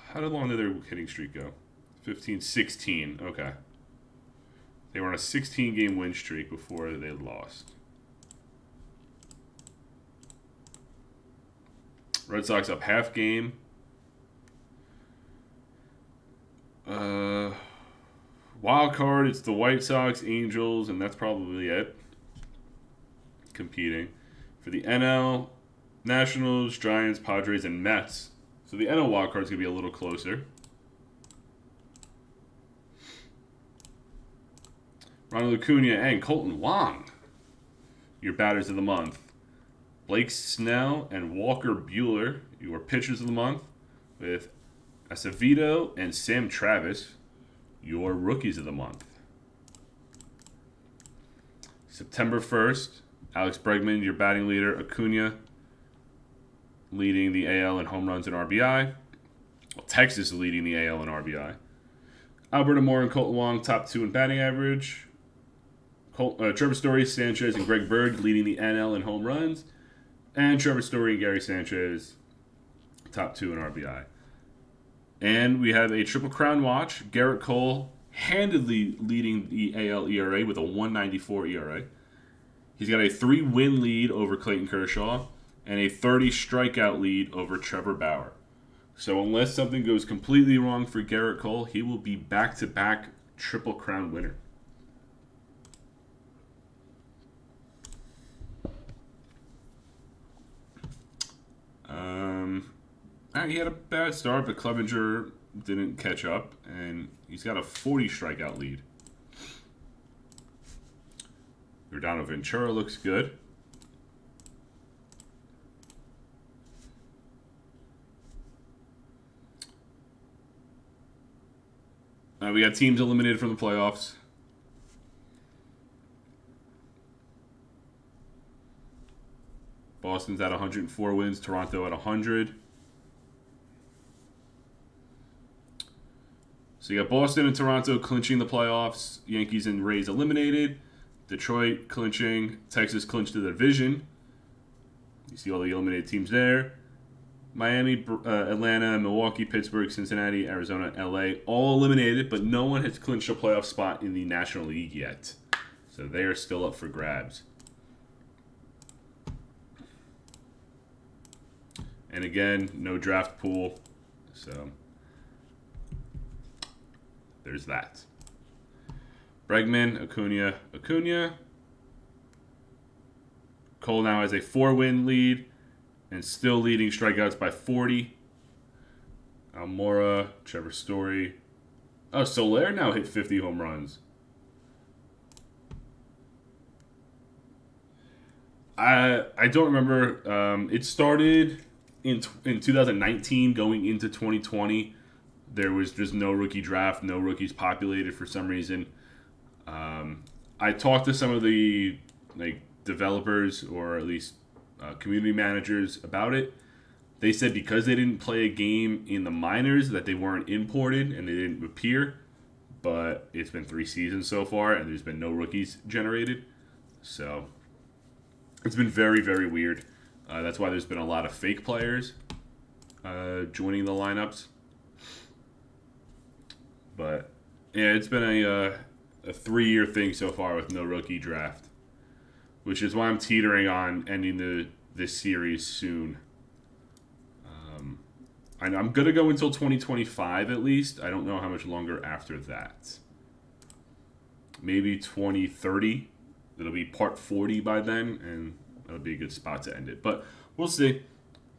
How long did their hitting streak go? 15, 16. Okay. They were on a 16-game win streak before they lost. Red Sox up half game. Wild card, it's the White Sox, Angels, and that's probably it. Competing. For the NL, Nationals, Giants, Padres, and Mets. So the NL wild card's going to be a little closer. Ronald Acuna and Colton Wong, your batters of the month. Blake Snell and Walker Buehler, your pitchers of the month. With Acevedo and Sam Travis, your rookies of the month. September 1st, Alex Bregman, your batting leader. Acuna leading the AL in home runs and RBI. Well, Texas leading the AL in RBI. Alberto Moore and Colton Wong, top 2 in batting average. Trevor Story, Sanchez, and Greg Bird leading the NL in home runs. And Trevor Story and Gary Sanchez, top 2 in RBI. And we have a Triple Crown watch. Gerrit Cole handedly leading the AL ERA with a 1.94 ERA. He's got a 3-win lead over Clayton Kershaw and a 30 strikeout lead over Trevor Bauer. So unless something goes completely wrong for Gerrit Cole, he will be back-to-back Triple Crown winner. He had a bad start, but Clevenger didn't catch up, and he's got a 40 strikeout lead. Rodano Ventura looks good. We got teams eliminated from the playoffs. Boston's at 104 wins. Toronto at 100. So you got Boston and Toronto clinching the playoffs. Yankees and Rays eliminated. Detroit clinching. Texas clinched the division. You see all the eliminated teams there. Miami, Atlanta, Milwaukee, Pittsburgh, Cincinnati, Arizona, LA, all eliminated, but no one has clinched a playoff spot in the National League yet. So they are still up for grabs. And again, no draft pool. So there's that. Bregman, Acuna. Cole now has a 4-win lead and still leading strikeouts by 40. Almora, Trevor Story. Oh, Soler now hit 50 home runs. I don't remember. It started in 2019 going into 2020. There was just no rookie draft, no rookies populated for some reason. I talked to some of the developers or at least community managers about it. They said because they didn't play a game in the minors that they weren't imported and they didn't appear. But it's been 3 seasons so far and there's been no rookies generated. So it's been very, very weird. That's why there's been a lot of fake players joining the lineups. But yeah, it's been a 3-year thing so far with no rookie draft, which is why I'm teetering on ending this series soon. I'm going to go until 2025 at least. I don't know how much longer after that. Maybe 2030. It'll be part 40 by then, and that'll be a good spot to end it. But we'll see.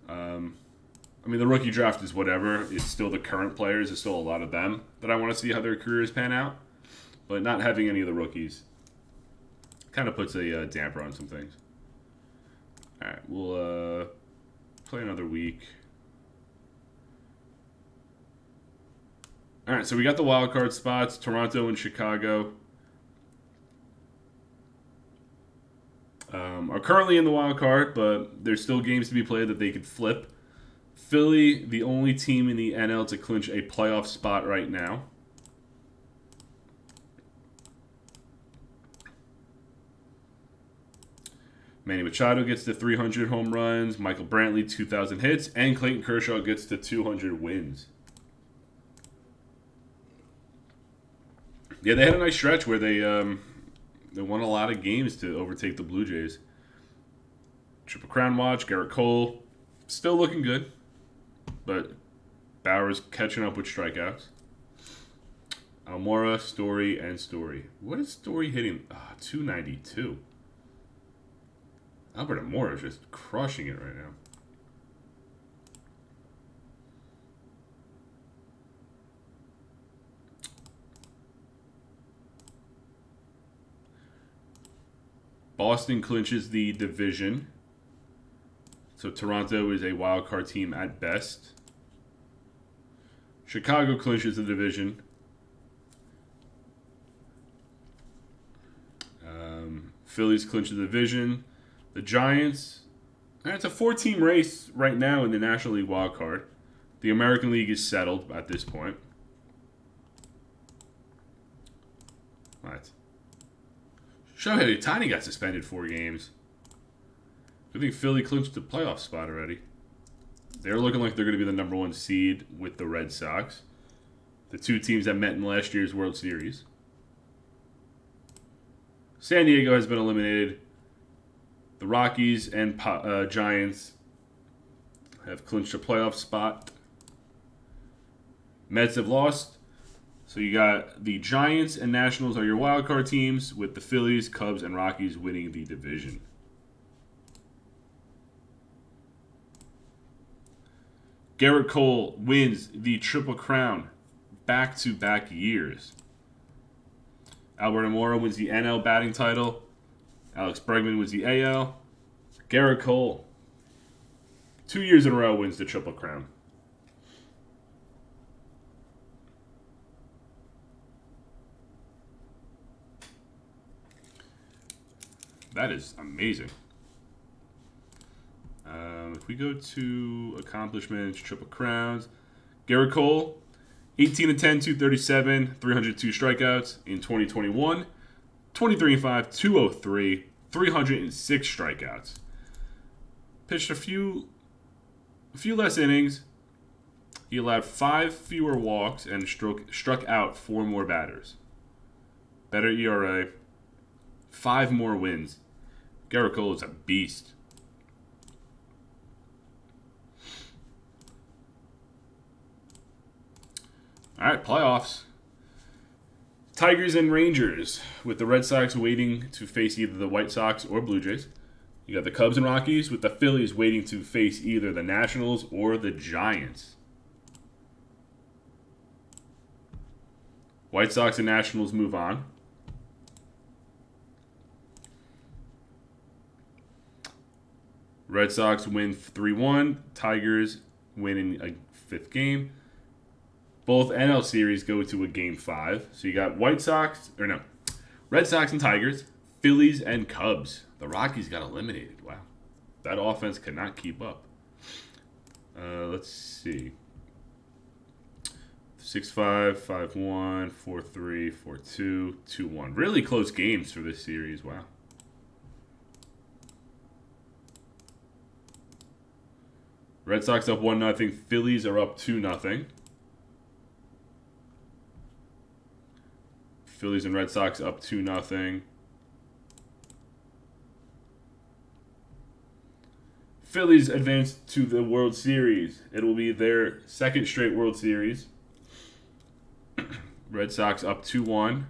The rookie draft is whatever. It's still the current players. There's still a lot of them that I want to see how their careers pan out. But not having any of the rookies kind of puts a damper on some things. All right, we'll play another week. All right, so we got the wild card spots, Toronto and Chicago. Are currently in the wild card, but there's still games to be played that they could flip. Philly, the only team in the NL to clinch a playoff spot right now. Manny Machado gets to 300 home runs, Michael Brantley 2,000 hits, and Clayton Kershaw gets to 200 wins. Yeah, they had a nice stretch where they won a lot of games to overtake the Blue Jays. Triple Crown watch, Gerrit Cole, still looking good, but Bauer's catching up with strikeouts. Almora, Story, and Story. What is Story hitting? 292. Albert Almora is just crushing it right now. Boston clinches the division. So Toronto is a wild card team at best. Chicago clinches the division. Phillies clinch the division. The Giants, it's a 4-team race right now in the National League wild card. The American League is settled at this point. What? Shohei Ohtani got suspended 4 games. I think Philly clinched the playoff spot already. They're looking like they're going to be the number 1 seed with the Red Sox. The 2 teams that met in last year's World Series. San Diego has been eliminated. The Rockies and Giants have clinched a playoff spot. Mets have lost. So you got the Giants and Nationals are your wild card teams, with the Phillies, Cubs, and Rockies winning the division. Gerrit Cole wins the Triple Crown back-to-back years. Albert Almora wins the NL batting title. Alex Bregman wins the AL. Gerrit Cole, 2 years in a row, wins the Triple Crown. That is amazing. If we go to accomplishments, Triple Crowns, Gerrit Cole, 18 and 10, 237, 302 strikeouts in 2021. 23 and 5, 203, 306 strikeouts. Pitched a few less innings. He allowed 5 fewer walks and struck out 4 more batters. Better ERA, 5 more wins. Gerrit Cole is a beast. All right, playoffs. Tigers and Rangers, with the Red Sox waiting to face either the White Sox or Blue Jays. You got the Cubs and Rockies, with the Phillies waiting to face either the Nationals or the Giants. White Sox and Nationals move on. Red Sox win 3-1. Tigers win in a 5th game. Both NL series go to a Game 5. So you got Red Sox and Tigers, Phillies and Cubs. The Rockies got eliminated. Wow. That offense could not keep up. Let's see. 6-5, 5-1, 4-3, 4-2, 2-1. Really close games for this series. Wow. Red Sox up 1-0. Phillies are up 2-0. Phillies and Red Sox up 2-0. Phillies advance to the World Series. It will be their 2nd straight World Series. Red Sox up 2-1.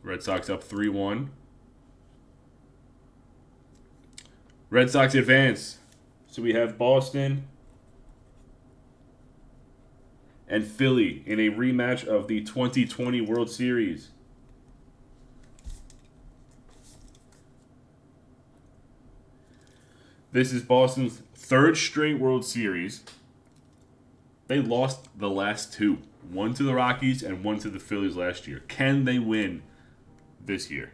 Red Sox up 3-1. Red Sox advance. So we have Boston and Philly in a rematch of the 2020 World Series. This is Boston's 3rd straight World Series. They lost the last 2. One to the Rockies and one to the Phillies last year. Can they win this year?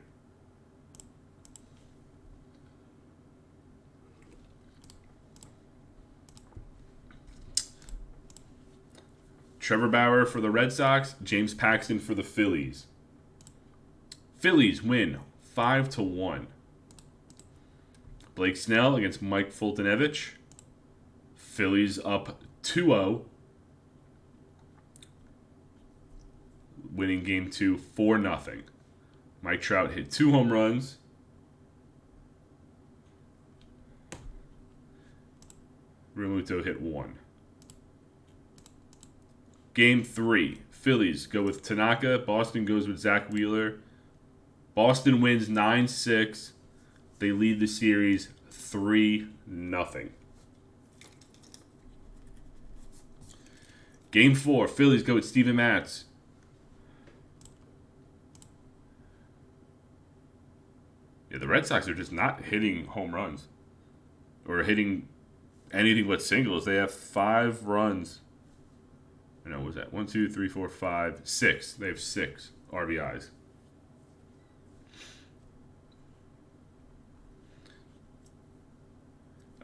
Trevor Bauer for the Red Sox, James Paxton for the Phillies. Phillies win 5-1. Blake Snell against Mike Fultonevich. Phillies up 2-0. Winning Game 2 4-0. Mike Trout hit 2 home runs. Realmuto hit 1. Game 3, Phillies go with Tanaka. Boston goes with Zach Wheeler. Boston wins 9-6. They lead the series 3-0. Game 4, Phillies go with Steven Matz. Yeah, the Red Sox are just not hitting home runs or hitting anything but singles. They have 5 runs. No, what was that? 1, 2, 3, 4, 5, 6. They have 6 RBIs.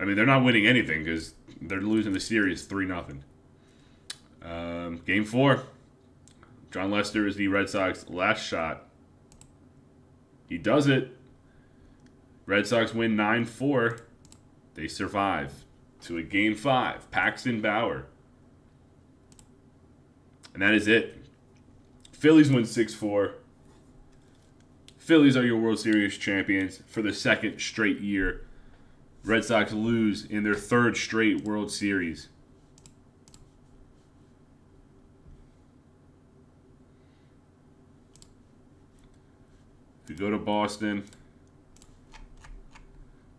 I mean, they're not winning anything because they're losing the series 3-0. Game 4. John Lester is the Red Sox last shot. He does it. Red Sox win 9-4. They survive to a Game 5. Paxton Bauer. And that is it. Phillies win 6-4. Phillies are your World Series champions for the 2nd straight year. Red Sox lose in their 3rd straight World Series. If you go to Boston,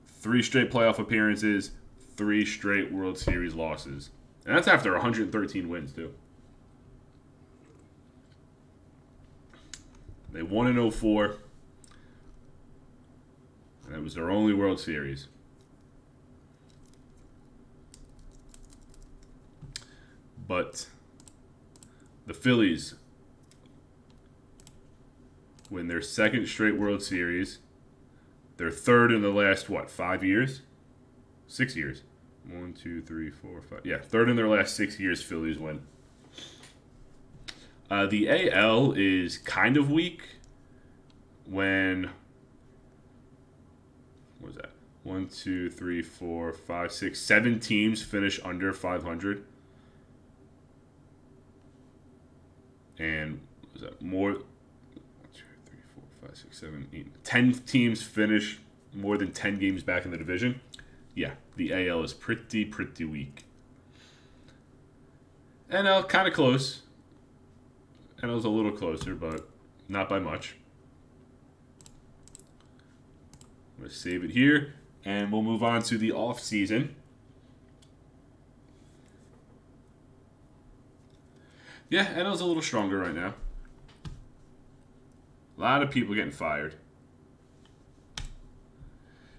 3 straight playoff appearances, 3 straight World Series losses. And that's after 113 wins, too. They won in 04. And that was their only World Series. But the Phillies win their 2nd straight World Series. They're 3rd in the last, 5 years? 6 years. 1, 2, 3, 4, 5. Yeah, 3rd in their last 6 years, Phillies win. The AL is kind of weak when... What was that? 1, 2, 3, 4, 5, 6, 7 teams finish under 500. And what was that? More... 1, 2, 3, 4, 5, 6, 7, 8... 10 teams finish more than 10 games back in the division. Yeah, the AL is pretty weak. NL kind of close. NL's a little closer, but not by much. I'm going to save it here, and we'll move on to the offseason. Yeah, NL's a little stronger right now. A lot of people getting fired.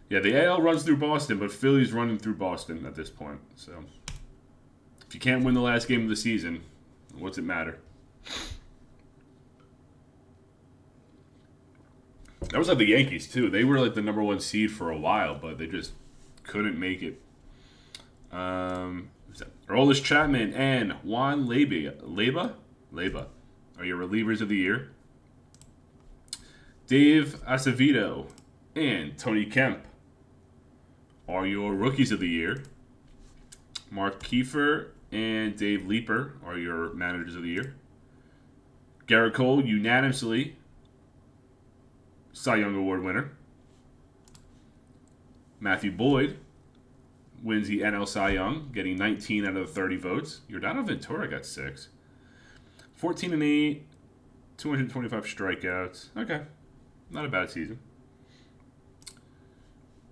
Yeah, the AL runs through Boston, but Philly's running through Boston at this point. So, if you can't win the last game of the season, what's it matter? That was like the Yankees, too. They were like the number 1 seed for a while, but they just couldn't make it. Aroldis Chapman and Juan Leyba are your relievers of the year. Dave Acevedo and Tony Kemp are your rookies of the year. Mark Kiefer and Dave Leeper are your managers of the year. Gerrit Cole, unanimously Cy Young Award winner. Matthew Boyd wins the NL Cy Young, getting 19 out of the 30 votes. Yordano Ventura got 6. 14-8, 225 strikeouts. Okay, not a bad season.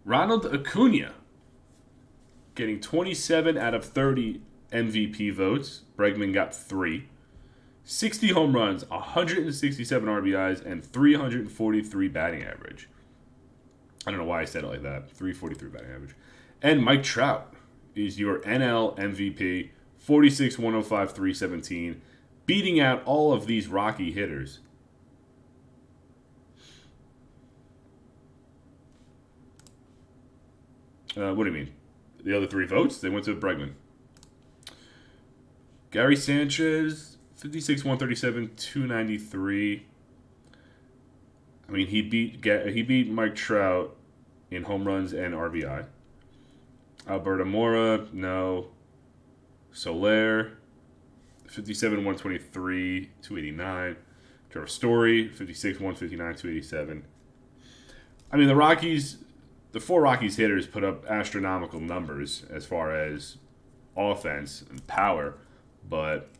Ronald Acuna getting 27 out of 30 MVP votes. Bregman got 3. 60 home runs, 167 RBIs, and 343 batting average. I don't know why I said it like that. 343 batting average. And Mike Trout is your NL MVP. 46, 105, 317. Beating out all of these Rocky hitters. What do you mean? The other 3 votes? They went to Bregman. Gary Sanchez, 56, 137, 293. I mean, he beat Mike Trout in home runs and RBI. Alberto Mora, no. Soler, 57, 123, 289. Trevor Story, 56, 159, 287. I mean, the 4 Rockies hitters put up astronomical numbers as far as offense and power, but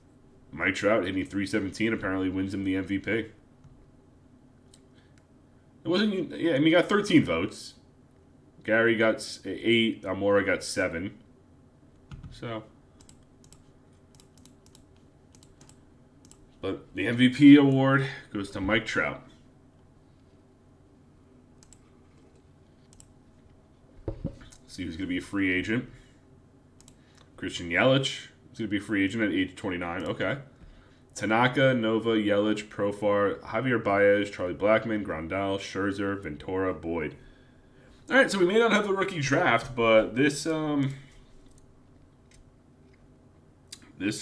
Mike Trout hitting 317 apparently wins him the MVP. It wasn't, yeah, I mean, he got 13 votes. Gary got 8, Almora got 7. So, but the MVP award goes to Mike Trout. See who's going to be a free agent. Christian Yelich is going to be a free agent at age 29. Okay. Tanaka, Nova, Yelich, Profar, Javier Baez, Charlie Blackmon, Grandal, Scherzer, Ventura, Boyd. All right, so we may not have a rookie draft, but this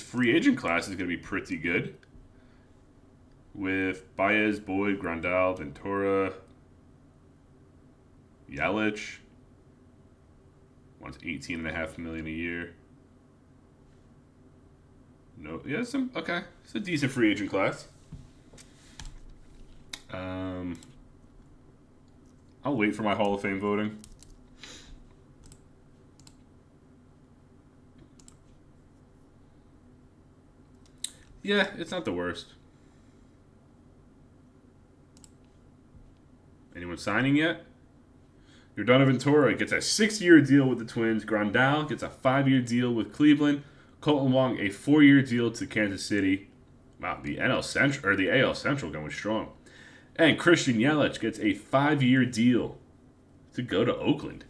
free agent class is going to be pretty good. With Baez, Boyd, Grandal, Ventura, Yelich. Wants $18.5 million a year. No, yeah, okay. It's a decent free agent class. I'll wait for my Hall of Fame voting. Yeah, it's not the worst. Anyone signing yet? Yordano Ventura gets a 6-year deal with the Twins. Grandal gets a 5-year deal with Cleveland. Colton Wong a 4-year deal to Kansas City. Wow, the NL Central or the AL Central going strong. And Christian Yelich gets a 5-year deal to go to Oakland.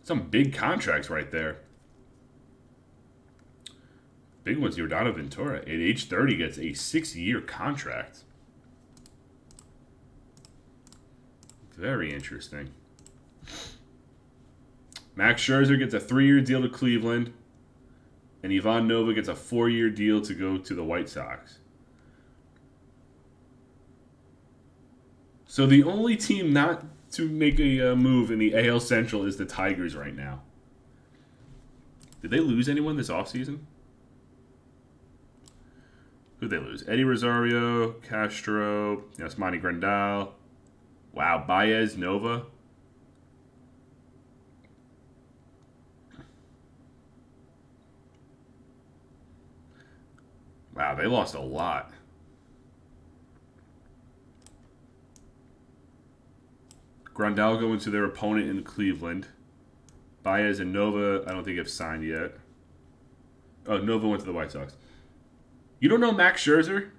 Some big contracts right there. Big one's Yordano Ventura. At age 30, gets a 6-year contract. Very interesting. Max Scherzer gets a 3-year deal to Cleveland. And Ivan Nova gets a 4-year deal to go to the White Sox. So the only team not to make a move in the AL Central is the Tigers right now. Did they lose anyone this offseason? Who'd they lose? Eddie Rosario, Castro, Yasmani Grandal. Wow, Baez, Nova. Wow, they lost a lot. Grandal going to their opponent in Cleveland. Baez and Nova, I don't think have signed yet. Oh, Nova went to the White Sox. You don't know Max Scherzer?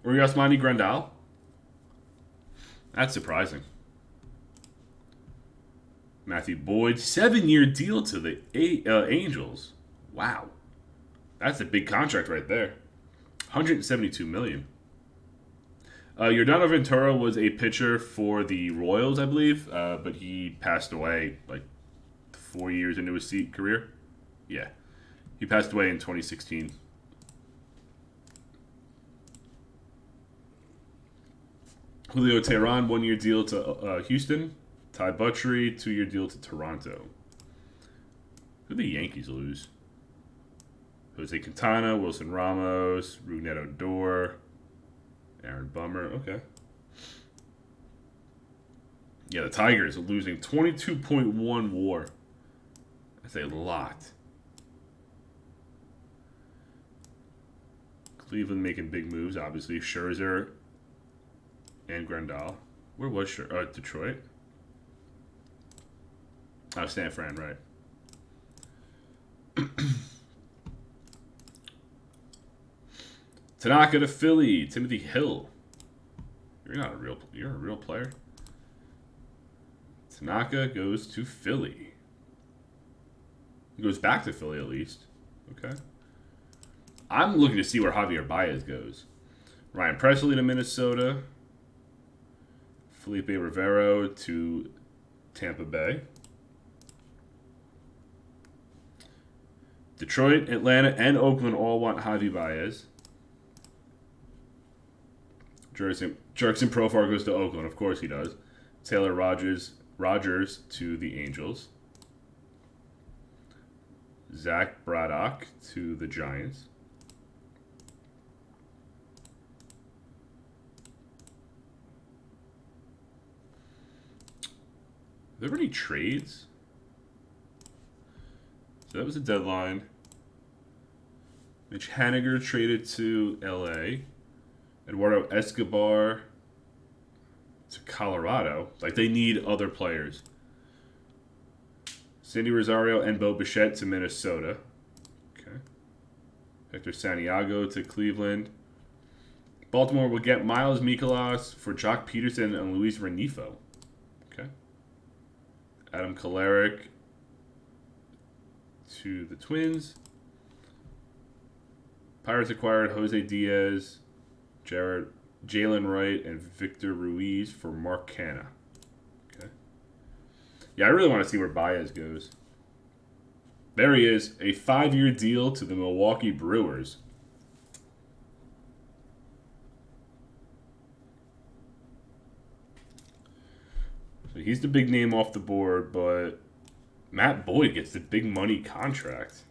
Or Yasmani Grandal? That's surprising. Matthew Boyd, 7-year deal to the Angels. Wow. That's a big contract right there. $172 million. Yordano Ventura was a pitcher for the Royals, I believe, but he passed away like 4 years into his career. Yeah. He passed away in 2016. Julio Teheran, 1-year deal to Houston. Ty Buttrey, 2-year deal to Toronto. Who did the Yankees lose? Jose Quintana, Wilson Ramos, Rougned Odor, Aaron Bummer. Okay. Yeah, the Tigers are losing 22.1 WAR. That's a lot. Cleveland making big moves, obviously. Scherzer and Grandal. Where was Scherzer? Detroit? Oh, San Fran, right. Tanaka to Philly. Timothy Hill. You're a real player. Tanaka goes to Philly. He goes back to Philly at least. Okay. I'm looking to see where Javier Baez goes. Ryan Presley to Minnesota. Felipe Rivero to Tampa Bay. Detroit, Atlanta, and Oakland all want Javi Baez. Jurickson Profar goes to Oakland. Of course he does. Taylor Rogers to the Angels. Zach Braddock to the Giants. Are there any trades? So that was a deadline. Mitch Haniger traded to LA. Eduardo Escobar to Colorado. Like, they need other players. Sandy Rosario and Bo Bichette to Minnesota. Okay. Hector Santiago to Cleveland. Baltimore will get Miles Mikolas for Jock Peterson and Luis Renifo. Okay. Adam Kolarek to the Twins. Pirates acquired Jose Diaz, Jalen Wright, and Victor Ruiz for Mark Canha. Okay. Yeah, I really want to see where Baez goes. There he is, a 5-year deal to the Milwaukee Brewers. So he's the big name off the board, but Matt Boyd gets the big money contract.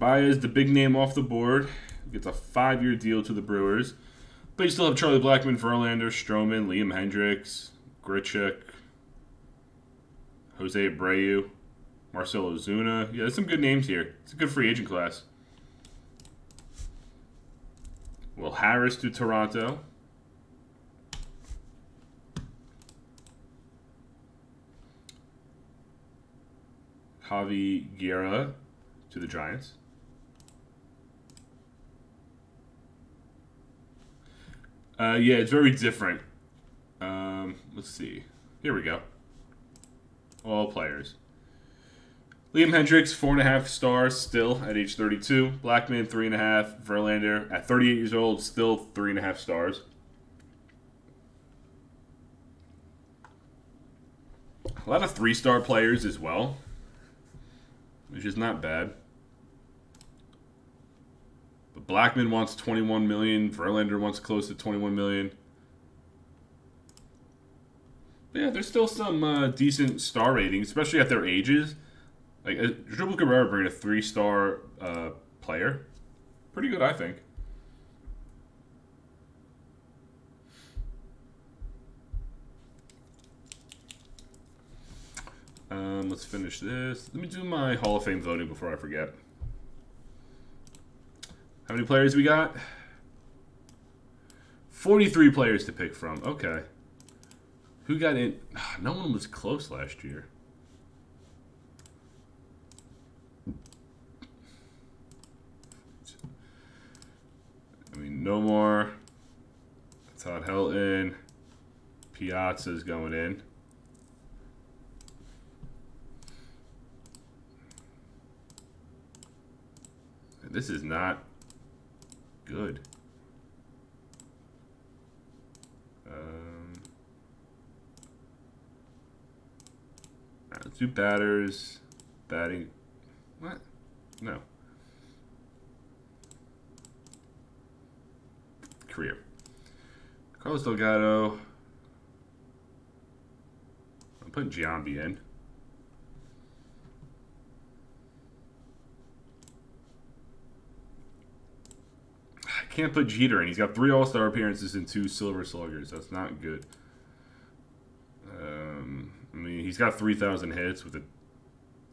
Baez, the big name off the board, gets a 5-year deal to the Brewers. But you still have Charlie Blackmon, Verlander, Stroman, Liam Hendricks, Grichuk, Jose Abreu, Marcell Ozuna. Yeah, there's some good names here. It's a good free agent class. Will Harris to Toronto. Javier to the Giants. Yeah, it's very different. Let's see. Here we go. All players. Liam Hendricks, 4.5 stars still at age 32. Blackmon, 3.5. Verlander, at 38 years old, still 3.5 stars. A lot of 3-star players as well, which is not bad. But Blackmon wants $21 million. Verlander wants close to $21 million. But yeah, there's still some decent star ratings, especially at their ages. Like Dribble Cabrera bringing a 3-star player, pretty good, I think. Let's finish this. Let me do my Hall of Fame voting before I forget. How many players we got? 43 players to pick from. Okay. Who got in? No one was close last year. I mean, no more. Todd Helton. Piazza's going in. This is not good. Let's do batters. Batting. What? No. Career. Carlos Delgado. I'm putting Giambi in. I can't put Jeter in. He's got 3 All-Star appearances and 2 Silver Sluggers. That's not good. I mean, he's got 3,000 hits with a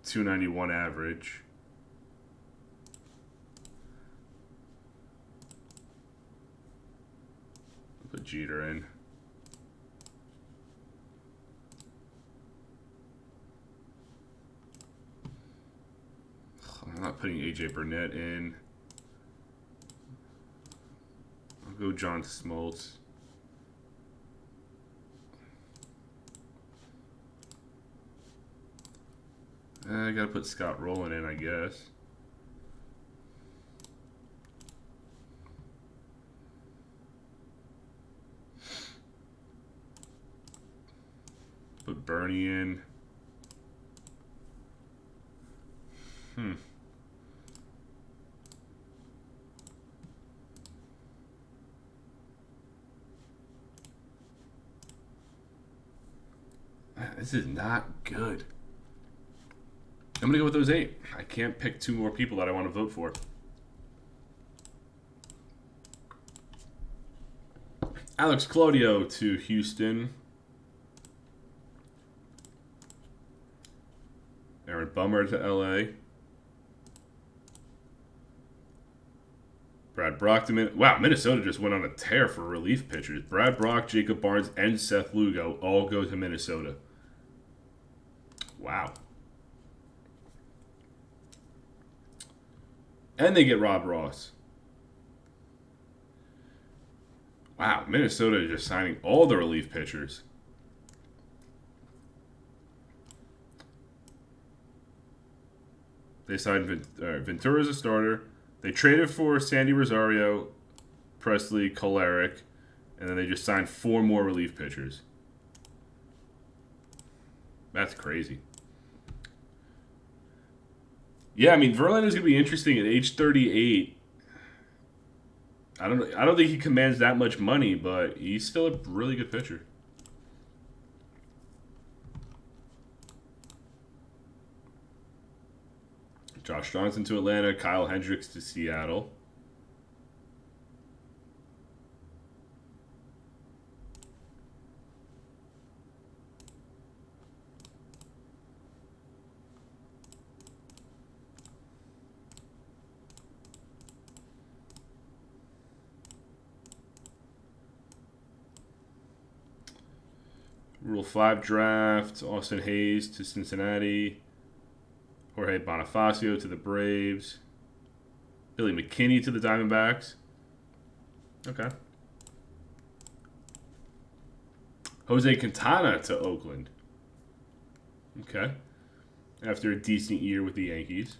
291 average. I'll put Jeter in. I'm not putting AJ Burnett in. I'll go John Smoltz. I gotta put Scott Rowland in, I guess. Put Bernie in. This is not good. I'm going to go with those 8. I can't pick 2 more people that I want to vote for. Alex Claudio to Houston. Aaron Bummer to LA. Brad Brock to Minnesota. Wow, Minnesota just went on a tear for relief pitchers. Brad Brock, Jacob Barnes, and Seth Lugo all go to Minnesota. Wow. And they get Rob Ross. Wow, Minnesota is just signing all the relief pitchers. They signed Ventura as a starter. They traded for Sandy Rosario, Presley, Kolarek, and then they just signed 4 more relief pitchers. That's crazy. Yeah, I mean, Verlander's going to be interesting at age 38. I don't think he commands that much money, but he's still a really good pitcher. Josh Johnson to Atlanta. Kyle Hendricks to Seattle. Rule 5 draft. Austin Hayes to Cincinnati. Jorge Bonifacio to the Braves. Billy McKinney to the Diamondbacks. Okay. Jose Quintana to Oakland. Okay. After a decent year with the Yankees.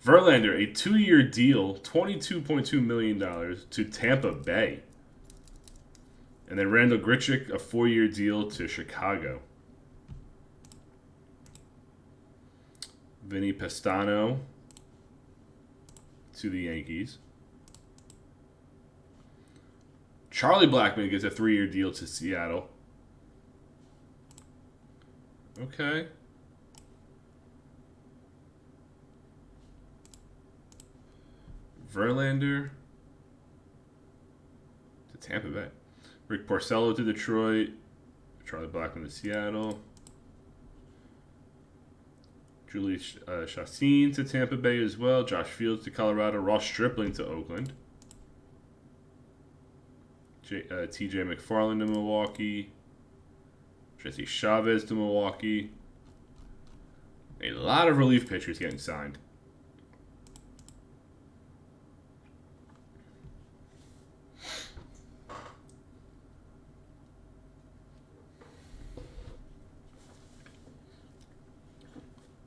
Verlander, a 2-year deal, $22.2 million to Tampa Bay. And then Randall Grichuk, a 4-year deal to Chicago. Vinny Pastano to the Yankees. Charlie Blackmon gets a 3-year deal to Seattle. Okay. Verlander to Tampa Bay. Rick Porcello to Detroit. Charlie Blackmon to Seattle. Julie Chassin to Tampa Bay as well. Josh Fields to Colorado. Ross Stripling to Oakland. TJ McFarland to Milwaukee. Jesse Chavez to Milwaukee. A lot of relief pitchers getting signed.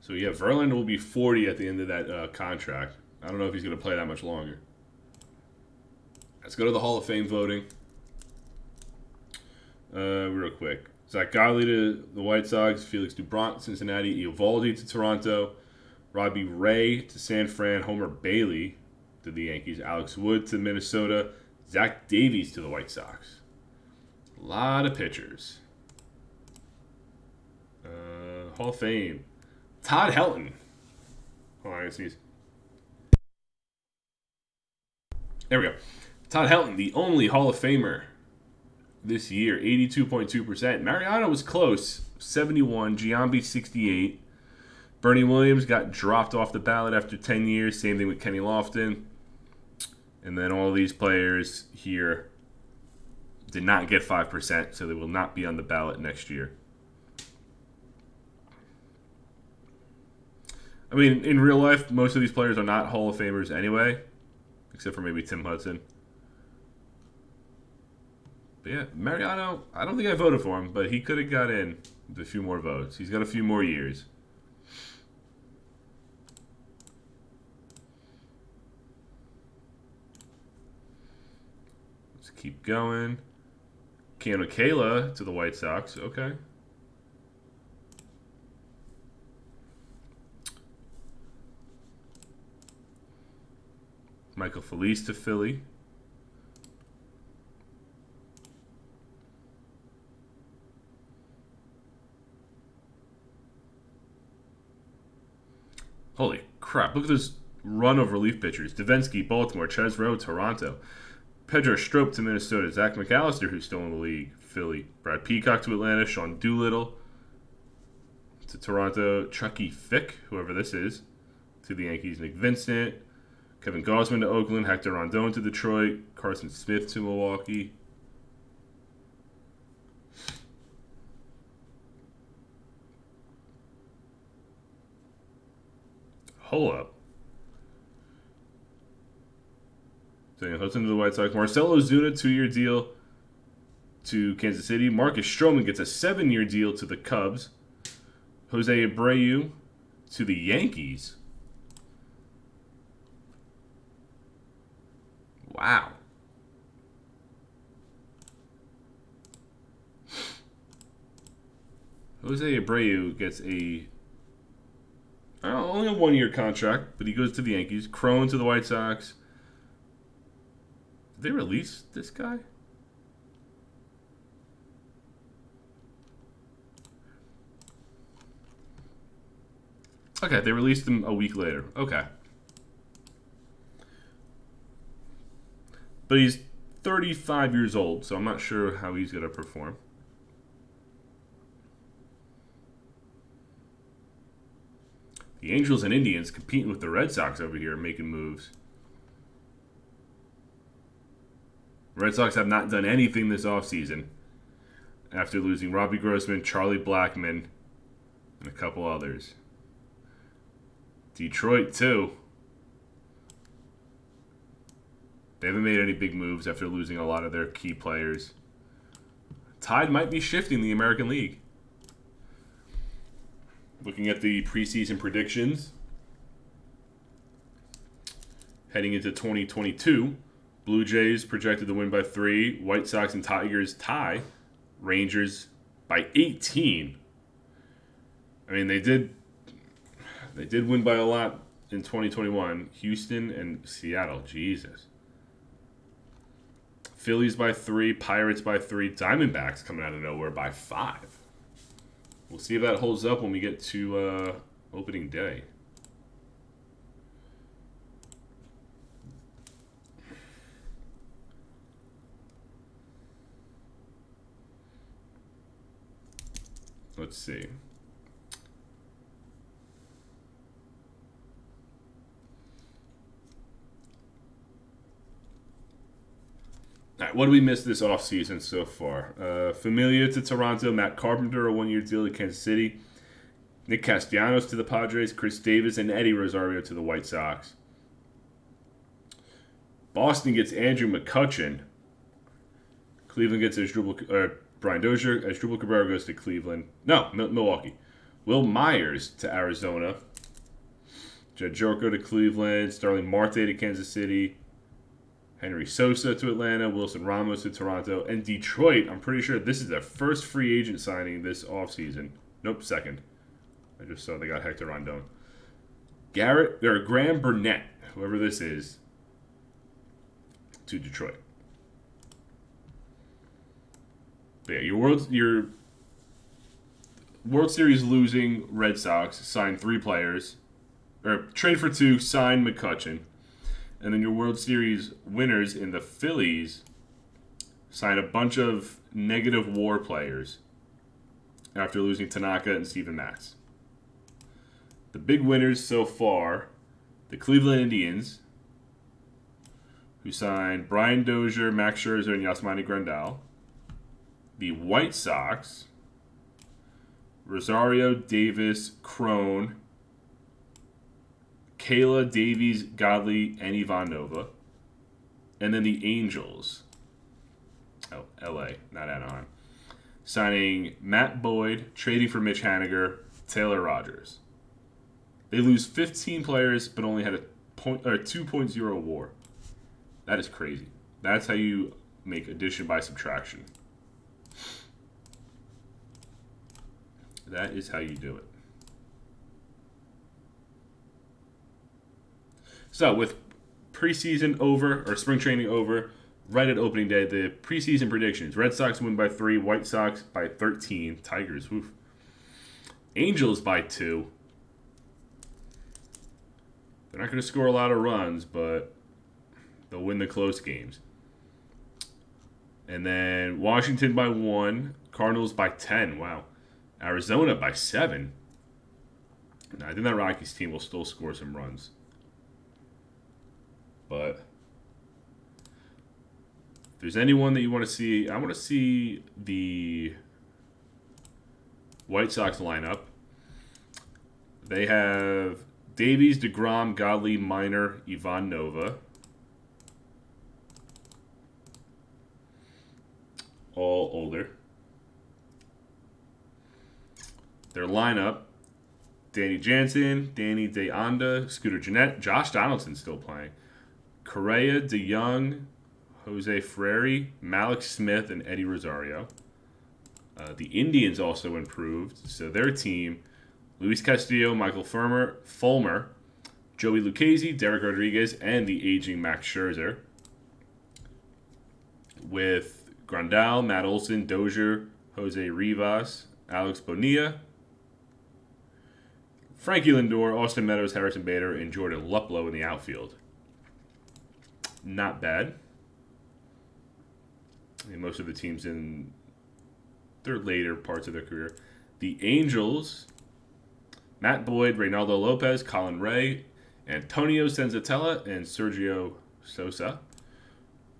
So, yeah, Verlander will be 40 at the end of that contract. I don't know if he's going to play that much longer. Let's go to the Hall of Fame voting. Real quick. Zach Godley to the White Sox. Felix Dubron to Cincinnati. Eovaldi to Toronto. Robbie Ray to San Fran. Homer Bailey to the Yankees. Alex Wood to Minnesota. Zach Davies to the White Sox. A lot of pitchers. Hall of Fame. Todd Helton. Hold on, I gotta sneeze. There we go. Todd Helton, the only Hall of Famer this year, 82.2%. Mariano was close, 71. Giambi, 68. Bernie Williams got dropped off the ballot after 10 years. Same thing with Kenny Lofton. And then all these players here did not get 5%, so they will not be on the ballot next year. I mean, in real life, most of these players are not Hall of Famers anyway, except for maybe Tim Hudson. But yeah, Mariano, I don't think I voted for him, but he could have got in with a few more votes. He's got a few more years. Let's keep going. Keanu Kayla to the White Sox. Okay. Michael Felice to Philly. Holy crap, look at this run of relief pitchers. Davinsky, Baltimore. Ches Rowe, Toronto. Pedro Strop to Minnesota. Zach McAllister, who's still in the league, Philly. Brad Peacock to Atlanta. Sean Doolittle to Toronto. Chucky Fick, whoever this is, to the Yankees. Nick Vincent. Kevin Gausman to Oakland. Hector Rondon to Detroit. Carson Smith to Milwaukee. Hold up. Daniel Hudson to the White Sox. Marcell Ozuna, 2-year deal to Kansas City. Marcus Stroman gets a 7-year deal to the Cubs. Jose Abreu to the Yankees. Wow. Jose Abreu gets only a 1-year contract, but he goes to the Yankees. Crone to the White Sox. Did they release this guy? Okay, they released him a week later. Okay. But he's 35 years old, so I'm not sure how he's going to perform. The Angels and Indians competing with the Red Sox over here, making moves. Red Sox have not done anything this offseason after losing Robbie Grossman, Charlie Blackmon, and a couple others. Detroit, too. They haven't made any big moves after losing a lot of their key players. Tide might be shifting the American League. Looking at the preseason predictions. Heading into 2022, Blue Jays projected to win by 3. White Sox and Tigers tie. Rangers by 18. I mean, they did win by a lot in 2021. Houston and Seattle, Jesus. Phillies by 3, Pirates by 3, Diamondbacks coming out of nowhere by 5. We'll see if that holds up when we get to opening day. Let's see. All right, what do we miss this offseason so far? Familia to Toronto, Matt Carpenter, a one-year deal to Kansas City, Nick Castellanos to the Padres, Chris Davis and Eddie Rosario to the White Sox. Boston gets Andrew McCutchen. Cleveland gets Brian Dozier. Asdrubal Cabrera goes to Cleveland. No, Milwaukee. Will Myers to Arizona. Jed Jorko to Cleveland. Starling Marte to Kansas City. Henry Sosa to Atlanta, Wilson Ramos to Toronto, and Detroit. I'm pretty sure this is their first free agent signing this offseason. Nope, second. I just saw they got Hector Rondon. Graham Burnett, whoever this is, to Detroit. But yeah, your World Series losing Red Sox signed 3 players, or trade for 2, signed McCutchen. And then your World Series winners in the Phillies signed a bunch of negative WAR players after losing Tanaka and Steven Matz. The big winners so far, the Cleveland Indians, who signed Brian Dozier, Max Scherzer, and Yasmani Grandal. The White Sox, Rosario, Davis, Crone, Kayla, Davies, Godley, and Ivan Nova. And then the Angels. Oh, L.A., not Anaheim. Signing Matt Boyd, trading for Mitch Haniger, Taylor Rogers. They lose 15 players, but only had a 2.0 WAR. That is crazy. That's how you make addition by subtraction. That is how you do it. So, with preseason over, or spring training over, right at opening day, the preseason predictions. Red Sox win by 3, White Sox by 13, Tigers, woof. Angels by 2. They're not going to score a lot of runs, but they'll win the close games. And then Washington by 1, Cardinals by 10, wow. Arizona by 7. Now, I think that Rockies team will still score some runs. But if there's anyone that you want to see, I want to see the White Sox lineup. They have Davies, DeGrom, Godley, Minor, Ivan Nova. All older. Their lineup, Danny Jansen, Danny DeAnda, Scooter Gennett, Josh Donaldson still playing. Correa, DeYoung, Jose Frary, Malik Smith, and Eddie Rosario. The Indians also improved. So their team, Luis Castillo, Michael Fulmer, Joey Lucchesi, Derek Rodriguez, and the aging Max Scherzer. With Grandal, Matt Olson, Dozier, Jose Rivas, Alex Bonilla. Frankie Lindor, Austin Meadows, Harrison Bader, and Jordan Luplow in the outfield. Not bad. And most of the teams in their later parts of their career. The Angels, Matt Boyd, Reynaldo Lopez, Colin Ray, Antonio Senzatella, and Sergio Sosa.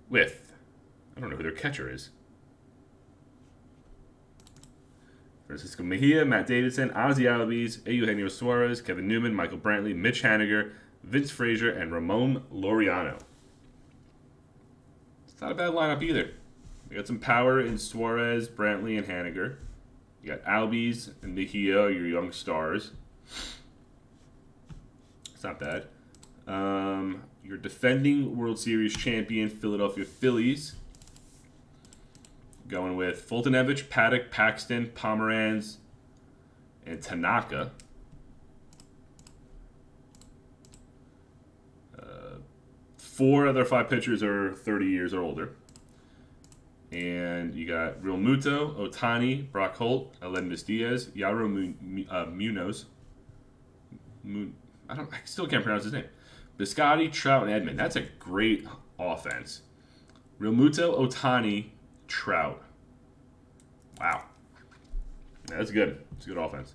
With, I don't know who their catcher is. Francisco Mejia, Matt Davidson, Ozzie Albies, Eugenio Suarez, Kevin Newman, Michael Brantley, Mitch Haniger, Vince Frazier, and Ramon Laureano. It's not a bad lineup either. You got some power in Suarez, Brantley, and Haniger. You got Albies and Mejia, your young stars. It's not bad. Your defending World Series champion, Philadelphia Phillies. Going with Fultonevich, Paddock, Paxton, Pomeranz, and Tanaka. Four of their 5 pitchers are 30 years or older. And you got Real Muto, Otani, Brock Holt, Aledmus Diaz, Yaro Munoz. I still can't pronounce his name. Biscotti, Trout, and Edman. That's a great offense. Real Muto, Otani, Trout. Wow. Yeah, that's good. It's a good offense.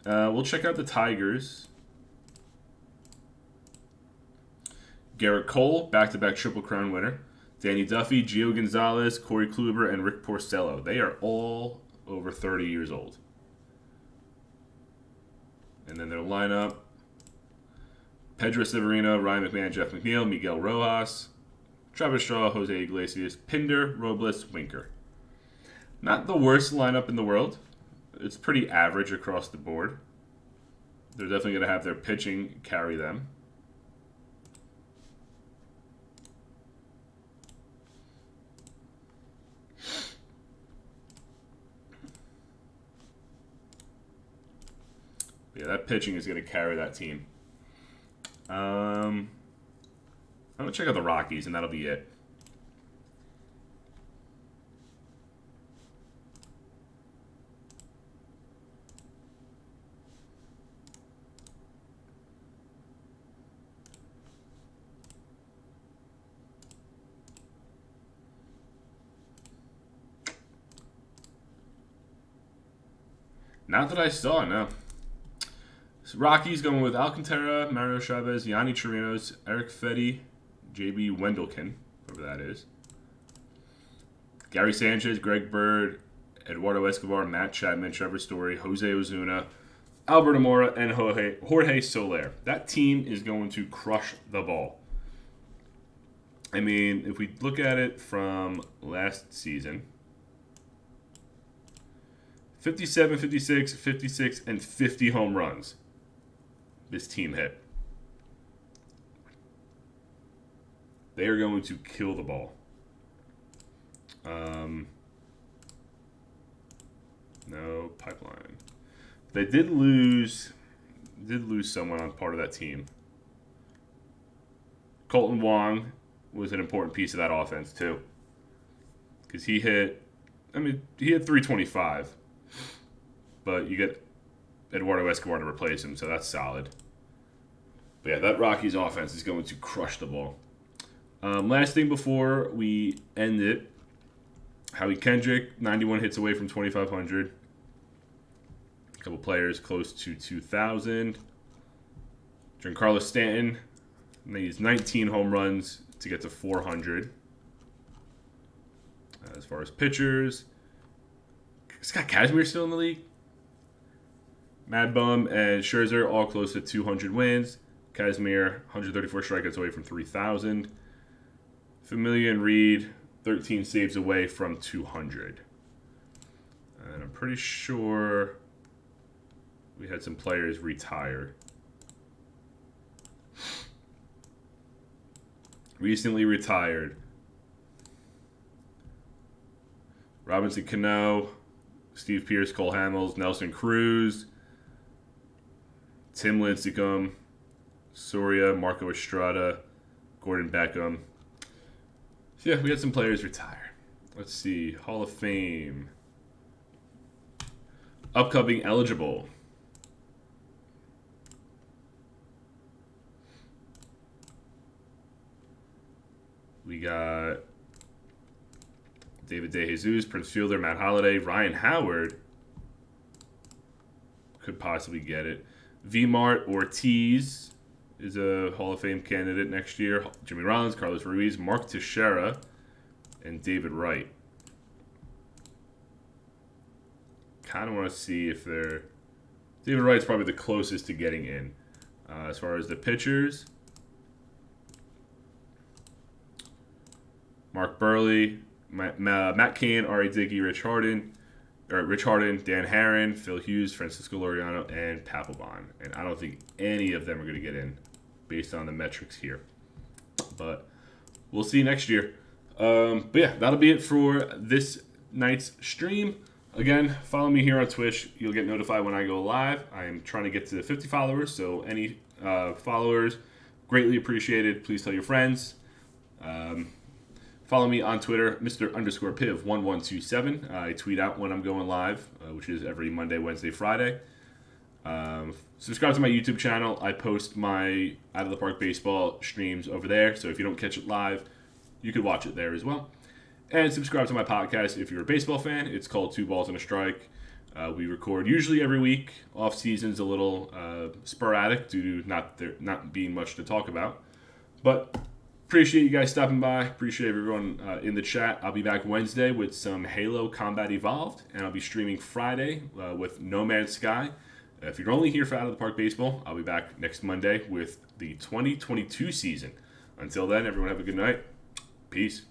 We'll check out the Tigers. Gerrit Cole, back-to-back Triple Crown winner. Danny Duffy, Gio Gonzalez, Corey Kluber, and Rick Porcello. They are all over 30 years old. And then their lineup: Pedro Severino, Ryan McMahon, Jeff McNeil, Miguel Rojas, Travis Shaw, Jose Iglesias, Pinder, Robles, Winker. Not the worst lineup in the world. It's pretty average across the board. They're definitely going to have their pitching carry them. Yeah, that pitching is going to carry that team. I'm going to check out the Rockies, and that'll be it. Not that I saw, no. So Rockies going with Alcantara, Mario Chavez, Yanni Chirinos, Eric Fetty, J.B. Wendelken, whoever that is. Gary Sanchez, Greg Bird, Eduardo Escobar, Matt Chapman, Trevor Story, Jose Ozuna, Albert Amora, and Jorge Soler. That team is going to crush the ball. I mean, if we look at it from last season, 57, 56, 56, and 50 home runs this team hit. They are going to kill the ball. No pipeline. They did lose someone on part of that team. Colton Wong was an important piece of that offense too, because he hit 325, but you get Eduardo Escobar to replace him, so that's solid. But yeah, that Rockies offense is going to crush the ball. Last thing before we end it, Howie Kendrick, 91 hits away from 2,500. A couple players close to 2,000. Giancarlo Stanton needs 19 home runs to get to 400. As far as pitchers, Scott Kazmir still in the league. Mad Bum and Scherzer all close to 200 wins. Kazmir, 134 strikeouts away from 3,000. Familia and Reed, 13 saves away from 200. And I'm pretty sure we had some players retired. Recently retired: Robinson Cano, Steve Pearce, Cole Hamels, Nelson Cruz, Tim Lincecum, Soria, Marco Estrada, Gordon Beckham. So yeah, we had some players retire. Let's see. Hall of Fame. Upcoming eligible. We got David DeJesus, Prince Fielder, Matt Holliday, Ryan Howard. Could possibly get it. V-Mart Ortiz is a Hall of Fame candidate next year. Jimmy Rollins, Carlos Ruiz, Mark Teixeira, and David Wright. Kind of want to see if they're... David Wright's probably the closest to getting in. As far as the pitchers, Mark Burley, Matt Cain, R.A. Dickey, Rich Harden, Dan Herron, Phil Hughes, Francisco Loriano, and Papelbon. And I don't think any of them are going to get in based on the metrics here. But we'll see next year. But yeah, that'll be it for this night's stream. Again, follow me here on Twitch. You'll get notified when I go live. I am trying to get to 50 followers, so any followers, greatly appreciated. Please tell your friends. Follow me on Twitter, Mr._Piv1127. I tweet out when I'm going live, which is every Monday, Wednesday, Friday. Subscribe to my YouTube channel. I post my Out of the Park baseball streams over there, so if you don't catch it live, you could watch it there as well. And subscribe to my podcast if you're a baseball fan. It's called Two Balls and a Strike. We record usually every week. Off season's a little sporadic due to not being much to talk about. But appreciate you guys stopping by. Appreciate everyone in the chat. I'll be back Wednesday with some Halo Combat Evolved, and I'll be streaming Friday with No Man's Sky. If you're only here for Out of the Park Baseball, I'll be back next Monday with the 2022 season. Until then, everyone have a good night. Peace.